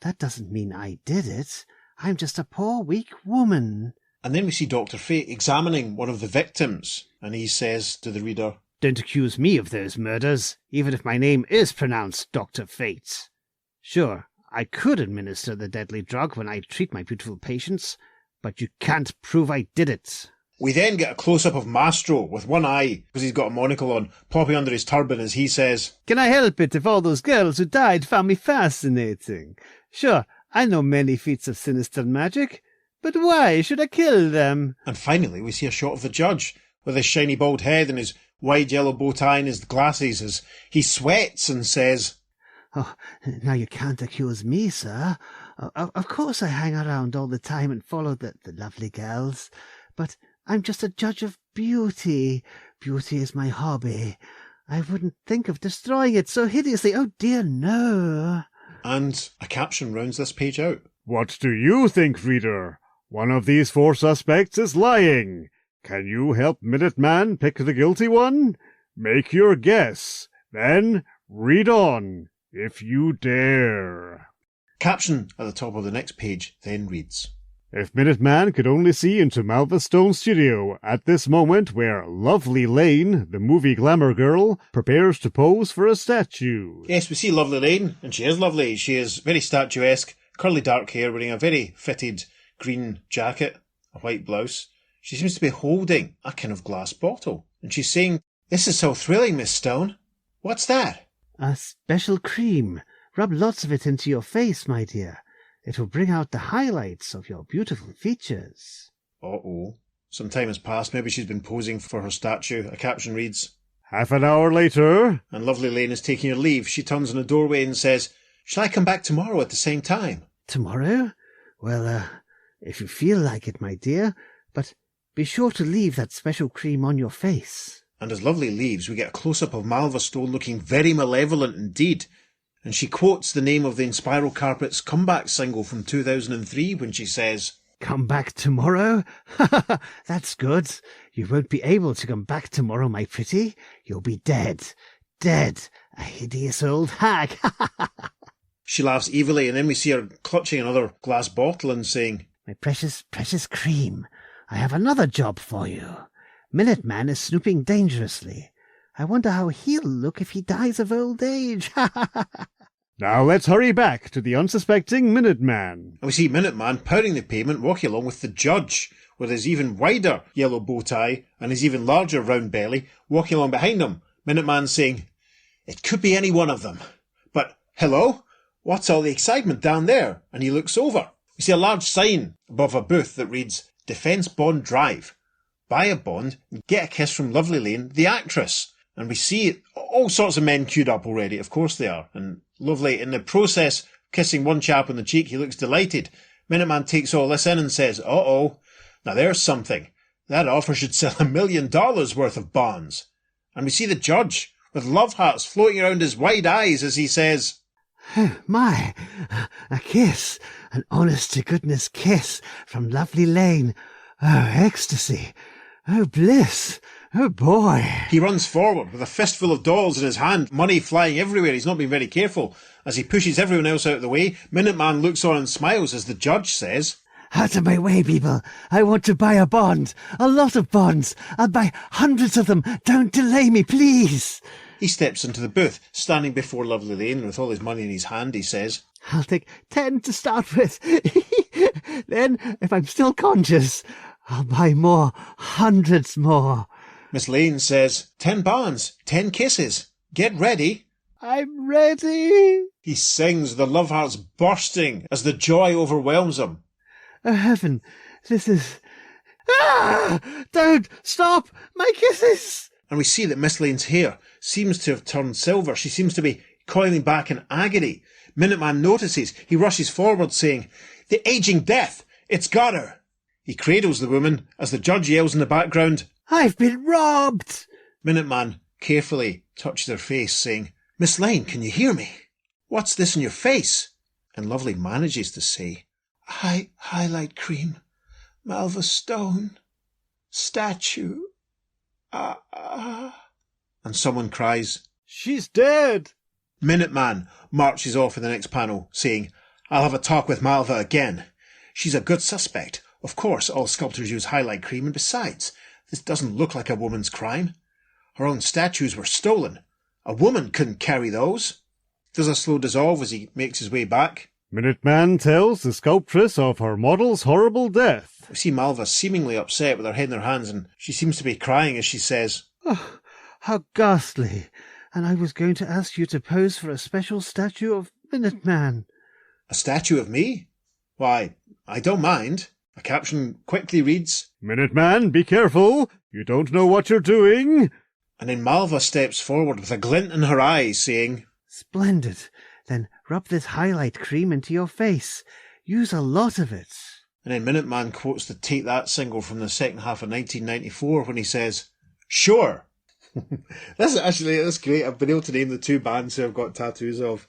B: That doesn't mean I did it. I'm just a poor, weak woman."
C: And then we see Dr. Fate examining one of the victims, and he says to the reader,
B: "Don't accuse me of those murders, even if my name is pronounced Dr. Fate. Sure, I could administer the deadly drug when I treat my beautiful patients, but you can't prove I did it."
C: We then get a close-up of Mastro with one eye, because he's got a monocle on, popping under his turban as he says,
B: "Can I help it if all those girls who died found me fascinating? Sure, I know many feats of sinister magic, but why should I kill them?"
C: And finally we see a shot of the judge, with his shiny bald head and his wide yellow bow tie and his glasses, as he sweats and says,
B: "Oh, now you can't accuse me, sir. Of course I hang around all the time and follow the lovely girls, but I'm just a judge of beauty. Beauty is my hobby. I wouldn't think of destroying it so hideously. Oh dear, no."
C: And a caption rounds this page out.
D: What do you think, reader? One of these 4 suspects is lying. Can you help Minuteman pick the guilty one? Make your guess. Then read on, if you dare.
C: Caption at the top of the next page then reads,
D: If Minuteman could only see into Malva Stone's studio at this moment where Lovely Lane, the movie glamour girl, prepares to pose for a statue.
C: Yes, we see Lovely Lane, and she is lovely. She is very statuesque, curly dark hair, wearing a very fitted green jacket, a white blouse. She seems to be holding a kind of glass bottle, and she's saying, "This is so thrilling, Miss Stone. What's that?"
B: "A special cream. Rub lots of it into your face, my dear. It will bring out the highlights of your beautiful features."
C: Uh-oh. Some time has passed. Maybe she's been posing for her statue. A caption reads,
D: Half an hour later,
C: and Lovely Lane is taking her leave. She turns in the doorway and says, Shall I come back tomorrow at the same time?
B: Tomorrow? Well, if you feel like it, my dear, but be sure to leave that special cream on your face.
C: And as Lovely leaves, we get a close-up of Malva Stone looking very malevolent indeed. And she quotes the name of the Inspiral Carpet's comeback single from 2003 when she says,
B: Come back tomorrow? That's good. You won't be able to come back tomorrow, my pretty. You'll be dead. Dead. A hideous old hag.
C: She laughs evilly, and then we see her clutching another glass bottle and saying,
B: My precious, precious cream. I have another job for you. Minuteman is snooping dangerously. I wonder how he'll look if he dies of old age.
D: Now let's hurry back to the unsuspecting Minuteman.
C: And we see Minuteman pounding the pavement, walking along with the judge, with his even wider yellow bow tie and his even larger round belly, walking along behind him. Minuteman saying, It could be any one of them. But, hello? What's all the excitement down there? And he looks over. We see a large sign above a booth that reads, Defence Bond Drive. Buy a bond and get a kiss from Lovely Lane, the actress. And we see all sorts of men queued up already. Of course they are. And Lovely, in the process, kissing one chap on the cheek, he looks delighted. Minuteman takes all this in and says, Uh-oh, now there's something. That offer should sell $1 million worth of bonds. And we see the judge with love hearts floating around his wide eyes as he says,
B: Oh, my, a kiss, an honest-to-goodness kiss from Lovely Lane. Oh, ecstasy. Oh, bliss. Oh, boy.
C: He runs forward with a fistful of dolls in his hand, money flying everywhere. He's not been very careful. As he pushes everyone else out of the way, Minuteman looks on and smiles as the judge says,
B: Out of my way, people. I want to buy a bond. A lot of bonds. I'll buy hundreds of them. Don't delay me, please.
C: He steps into the booth, standing before Lovely Lane with all his money in his hand. He says,
B: I'll take 10 to start with. Then, if I'm still conscious, I'll buy more. Hundreds more.
C: Miss Lane says, 10 bonds, 10 kisses. Get ready.
B: I'm ready.
C: He sings, the love hearts bursting as the joy overwhelms him.
B: Oh, heaven, this is... Ah! Don't! Stop! My kisses!
C: And we see that Miss Lane's hair seems to have turned silver. She seems to be coiling back in agony. Minuteman notices. He rushes forward saying, The aging death! It's got her! He cradles the woman as the judge yells in the background,
B: I've been robbed!
C: Minuteman carefully touches her face, saying, Miss Lane, can you hear me? What's this in your face? And Lovely manages to say, Highlight cream, Malva Stone, statue, And someone cries,
D: She's dead!
C: Minuteman marches off in the next panel, saying, I'll have a talk with Malva again. She's a good suspect. Of course, all sculptors use highlight cream, and besides, this doesn't look like a woman's crime. Her own statues were stolen. A woman couldn't carry those. There's a slow dissolve as he makes his way back.
D: Minuteman tells the sculptress of her model's horrible death.
C: We see Malva seemingly upset with her head in her hands, and she seems to be crying as she says,
B: Oh, how ghastly. And I was going to ask you to pose for a special statue of Minuteman.
C: A statue of me? Why, I don't mind. A caption quickly reads,
D: Minuteman, be careful! You don't know what you're doing!
C: And then Malva steps forward with a glint in her eyes, saying,
B: Splendid. Then rub this highlight cream into your face. Use a lot of it.
C: And then Minuteman quotes the Take That single from the second half of 1994 when he says, Sure! That's great. I've been able to name the two bands who I've got tattoos of.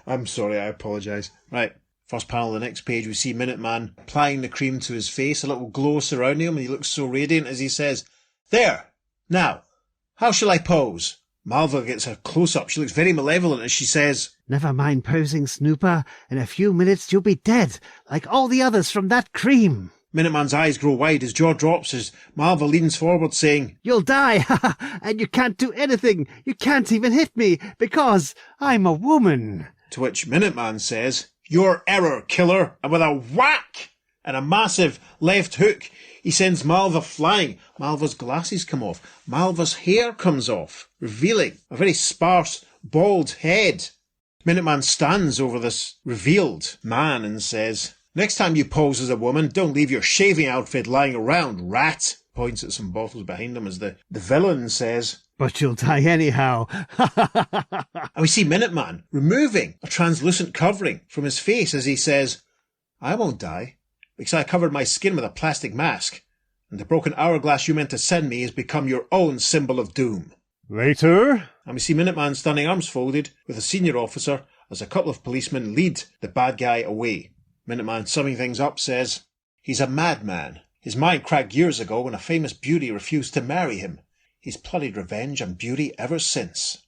C: I'm sorry, I apologise. Right, first panel, the next page, we see Minuteman applying the cream to his face, a little glow surrounding him, and he looks so radiant as he says, There! Now, how shall I pose? Malva gets a close-up. She looks very malevolent as she says,
B: Never mind posing, Snooper. In a few minutes you'll be dead, like all the others from that cream.
C: Minuteman's eyes grow wide, his jaw drops as Malva leans forward saying,
B: You'll die, and you can't do anything. You can't even hit me, because I'm a woman.
C: To which Minuteman says, Your error, killer, and with a whack and a massive left hook, he sends Malva flying. Malva's glasses come off. Malva's hair comes off, revealing a very sparse, bald head. Minuteman stands over this revealed man and says, Next time you pose as a woman, don't leave your shaving outfit lying around, rat. Points at some bottles behind him as the villain says,
B: but you'll die anyhow.
C: And we see Minuteman removing a translucent covering from his face as he says, I won't die, because I covered my skin with a plastic mask, and the broken hourglass you meant to send me has become your own symbol of doom.
D: Later.
C: And we see Minuteman standing arms folded with a senior officer as a couple of policemen lead the bad guy away. Minuteman, summing things up, says, he's a madman. His mind cracked years ago when a famous beauty refused to marry him. He's plotted revenge on beauty ever since.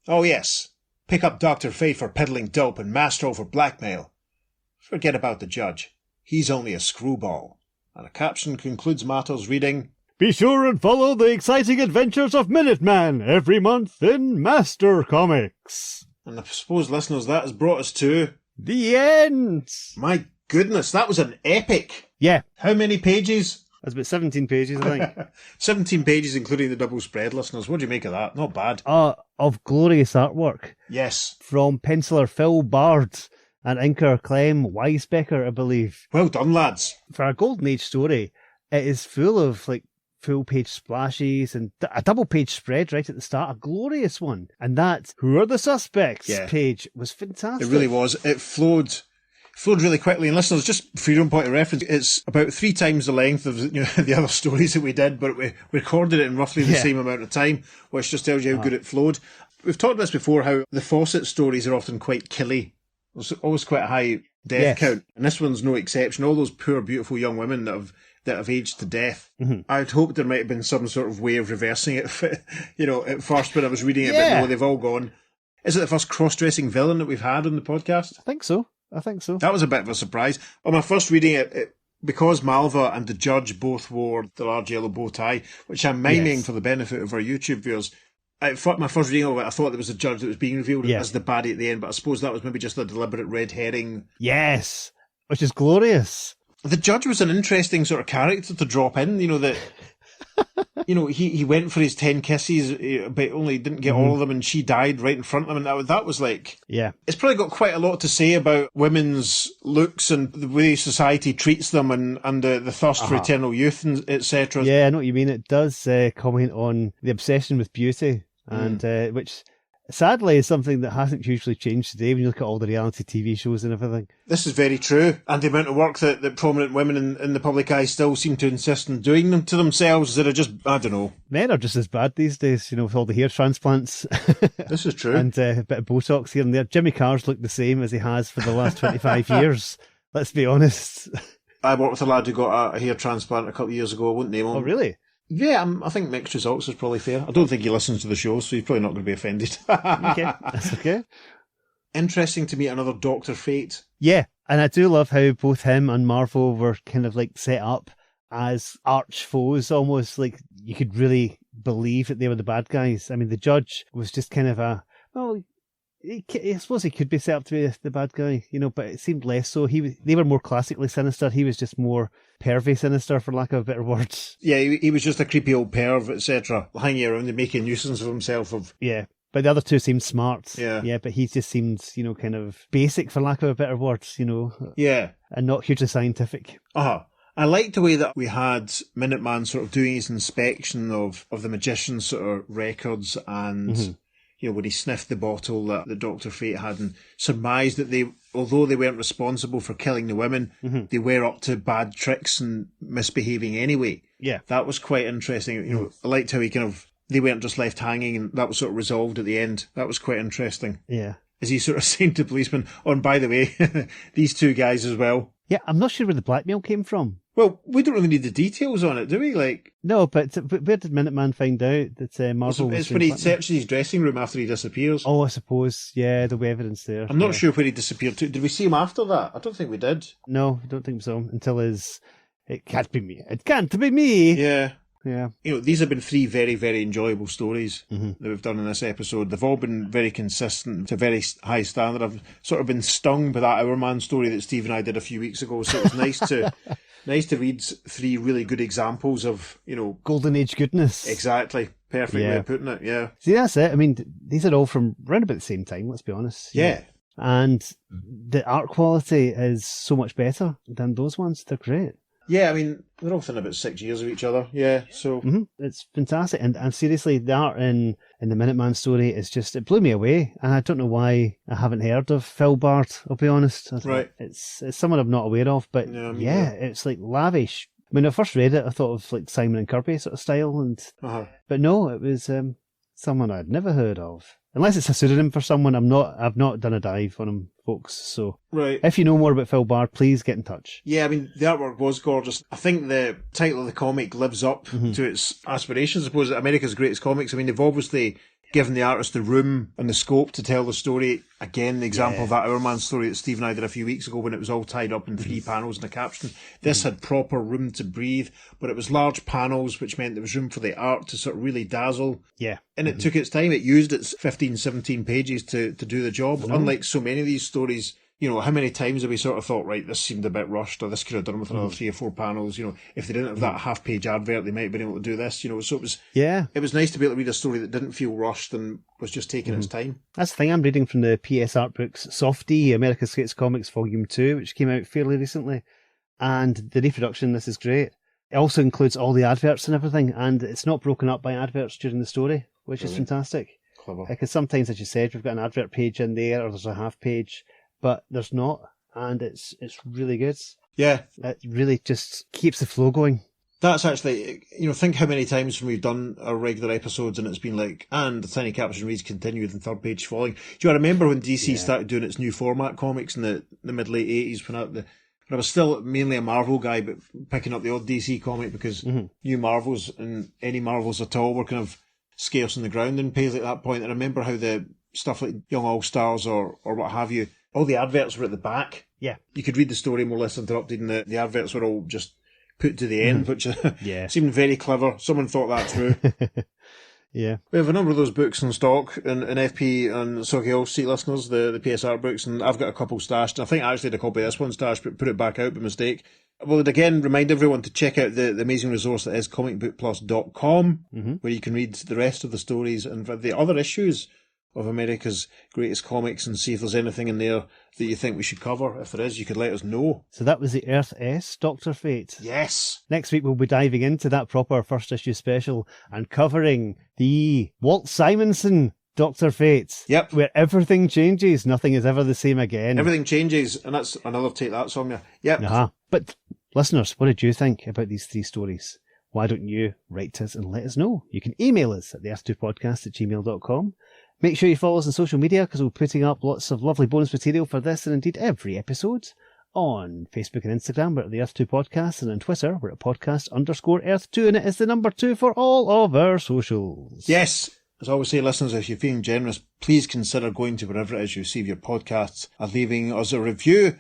C: Oh yes, pick up Dr. Fate for peddling dope and Mastro for blackmail. Forget about the judge. He's only a screwball. And a caption concludes matters reading,
D: Be sure and follow the exciting adventures of Minuteman every month in Master Comics.
C: And I suppose, listeners, that has brought us to...
B: The end!
C: My goodness, that was an epic.
B: Yeah,
C: How many pages?
B: that's about 17 pages, I think.
C: 17 pages, including the double spread, listeners. What do you make of that? Not bad.
B: Of glorious artwork
C: Yes.
B: from penciler Phil Bard and inker Clem Weisbecker, I believe.
C: Well done, lads.
B: For a Golden Age story, it is full of like full-page splashes and a double-page spread right at the start, a glorious one. And that Who Are the Suspects
C: Yeah.
B: page was fantastic.
C: It really was. It flowed really quickly. And listeners, just for your own point of reference, it's about 3 times the length of the other stories that we did, but we recorded it in roughly the same amount of time, which just tells you how good it flowed. We've talked about this before, how the Fawcett stories are often quite killy. There's always quite a high death count, and this one's no exception. All those poor, beautiful young women that have aged to death.
B: Mm-hmm.
C: I'd hoped there might have been some sort of way of reversing it, at first when I was reading it, but no, they've all gone. Is it the first cross-dressing villain that we've had on the podcast?
B: I think so.
C: That was a bit of a surprise. On my first reading it because Malva and the judge both wore the large yellow bow tie, which I'm miming for the benefit of our YouTube viewers. My first reading of it, I thought there was a judge that was being revealed as the baddie at the end, but I suppose that was maybe just a deliberate red herring.
B: Yes, which is glorious.
C: The judge was an interesting sort of character to drop in, that... he went for his 10 kisses, but only didn't get all of them, and she died right in front of him. And that was like...
B: Yeah.
C: It's probably got quite a lot to say about women's looks and the way society treats them and the thirst for eternal youth, and etc.
B: Yeah, I know what you mean. It does comment on the obsession with beauty, and which sadly is something that hasn't hugely changed today when you look at all the reality TV shows and everything.
C: This is very true. And the amount of work that prominent women in the public eye still seem to insist on doing them to themselves that are just, I don't know.
B: Men are just as bad these days, with all the hair transplants.
C: This is true.
B: And a bit of Botox here and there. Jimmy Carr's looked the same as he has for the last 25 years. Let's be honest.
C: I worked with a lad who got a hair transplant a couple of years ago. I won't name him.
B: Oh, really?
C: Yeah, I think mixed results is probably fair. I don't think he listens to the show, so he's probably not going to be offended.
B: Okay, that's okay.
C: Interesting to meet another Dr. Fate.
B: Yeah, and I do love how both him and Marvel were kind of like set up as arch foes, almost like you could really believe that they were the bad guys. I mean, the judge was just kind of I suppose he could be set up to be the bad guy, but it seemed less so. They were more classically sinister. He was just more pervy sinister, for lack of better words.
C: Yeah, he was just a creepy old perv, etc., hanging around and making a nuisance of himself.
B: Yeah, but the other two seemed smart.
C: Yeah,
B: but he just seemed, kind of basic, for lack of a better words,
C: Yeah.
B: and not hugely scientific.
C: I liked the way that we had Minuteman sort of doing his inspection of the magician's sort of records and... when he sniffed the bottle that the Dr. Fate had and surmised that although they weren't responsible for killing the women, they were up to bad tricks and misbehaving anyway.
B: Yeah.
C: That was quite interesting. I liked how they weren't just left hanging and that was sort of resolved at the end. That was quite interesting.
B: Yeah.
C: As he sort of saying to policemen, and by the way, these two guys as well.
B: Yeah, I'm not sure where the blackmail came from.
C: Well, we don't really need the details on it, do we?
B: No, but where did Minuteman find out that Marvel was...
C: It's when he searches his dressing room after he disappears.
B: Oh, I suppose. Yeah, there'll be evidence there.
C: I'm not sure where he disappeared to. Did we see him after that? I don't think we did.
B: No, I don't think so. Until it can't be me. It can't be me.
C: Yeah.
B: Yeah.
C: These have been 3 very, very enjoyable stories that we've done in this episode. They've all been very consistent to very high standard. I've sort of been stung by that Hourman story that Steve and I did a few weeks ago, so it was nice to read 3 really good examples of,
B: Golden Age goodness.
C: Exactly. Perfect way of putting it, yeah.
B: See, that's it. I mean, these are all from around about the same time, let's be honest.
C: Yeah.
B: And the art quality is so much better than those ones. They're great.
C: Yeah, I mean, they're all within about 6 years of each other. Yeah, so
B: It's fantastic, and seriously, the art in the Minuteman story is just, it blew me away, and I don't know why I haven't heard of Phil Bard. I'll be honest.
C: Right.
B: It's someone I'm not aware of, but
C: Yeah,
B: it's like lavish. When I first read it, I thought of like Simon and Kirby sort of style, but no, it was someone I'd never heard of. Unless it's a pseudonym for someone, I've not done a dive on him, folks. So
C: right.
B: if you know more about Phil Bard, please get in touch.
C: Yeah, I mean, the artwork was gorgeous. I think the title of the comic lives up to its aspirations. I suppose America's Greatest Comics. I mean, they've obviously given the artist the room and the scope to tell the story. Again, the example of that Our Man story that Steve and I did a few weeks ago when it was all tied up in 3 panels and a caption. This had proper room to breathe, but it was large panels, which meant there was room for the art to sort of really dazzle.
B: Yeah.
C: And it took its time. It used its 15, 17 pages to do the job. Unlike so many of these stories, you know, how many times have we sort of thought, right, this seemed a bit rushed, or this could have done with another 3 or 4 panels. You know, if they didn't have that half-page advert, they might have been able to do this. You know, so it was nice to be able to read a story that didn't feel rushed and was just taking its time.
B: That's the thing. I'm reading from the PS Art Books Softy, America's Greatest Comics Volume 2, which came out fairly recently. And the reproduction, this is great. It also includes all the adverts and everything, and it's not broken up by adverts during the story, which is fantastic.
C: Clever.
B: Because sometimes, as you said, we've got an advert page in there, or there's a half page, but there's not, and it's really good.
C: Yeah.
B: It really just keeps the flow going.
C: That's actually, you know, think how many times when we've done our regular episodes and it's been like, and the tiny caption reads continued and third page falling. Do you remember when DC started doing its new format comics in the mid-late 80s when I was still mainly a Marvel guy, but picking up the odd DC comic because new Marvels and any Marvels at all were kind of scarce on the ground in Paisley at that point. And I remember how the stuff like Young All-Stars or what have you, all the adverts were at the back.
B: Yeah.
C: You could read the story more or less interrupted, and the adverts were all just put to the end, which seemed very clever. Someone thought that through.
B: Yeah.
C: We have a number of those books in stock in FP and Socky All Street listeners, the PSR books, and I've got a couple stashed. I think I actually had a copy of this one stashed, but put it back out by mistake. Well, I'd again remind everyone to check out the amazing resource that is comicbookplus.com, where you can read the rest of the stories and the other issues of America's Greatest Comics and see if there's anything in there that you think we should cover. If there is, you could let us know.
B: So that was the Earth S, Dr. Fate.
C: Yes.
B: Next week we'll be diving into that proper first issue special and covering the Walt Simonson Dr. Fate.
C: Yep.
B: Where everything changes, nothing is ever the same again.
C: Everything changes, and that's another Take That song there. Yep.
B: Uh-huh. But listeners, what did you think about these 3 stories? Why don't you write to us and let us know? You can email us at theearth2podcast@gmail.com. Make sure you follow us on social media because we're putting up lots of lovely bonus material for this and indeed every episode. On Facebook and Instagram, we're at the Earth2 Podcast, and on Twitter, we're at podcast_Earth2, and it is the number 2 for all of our socials.
C: Yes. As I always say, listeners, if you're feeling generous, please consider going to wherever it is you receive your podcasts and leaving us a review,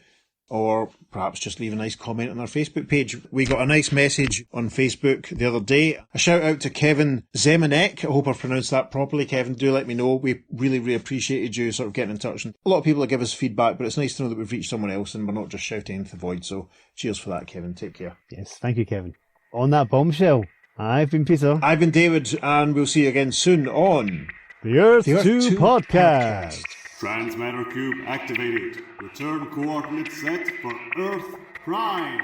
C: or perhaps just leave a nice comment on our Facebook page. We got a nice message on Facebook the other day. A shout out to Kevin Zemanek. I hope I've pronounced that properly. Kevin, do let me know. We really, really appreciated you sort of getting in touch. And a lot of people that give us feedback, but it's nice to know that we've reached someone else and we're not just shouting into the void. So cheers for that, Kevin. Take care.
B: Yes, thank you, Kevin. On that bombshell, I've been Peter.
C: I've been David, and we'll see you again soon on
B: the Earth 2 Podcast.
A: Transmatter cube activated. Return coordinates set for Earth Prime.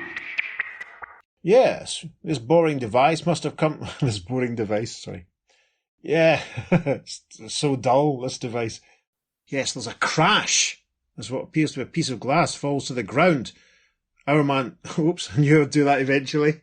C: Yes, this boring device must have come... this boring device, sorry. Yeah, it's so dull, this device. Yes, there's a crash. As what appears to be a piece of glass falls to the ground. Our man... Oops, I knew I'd do that eventually.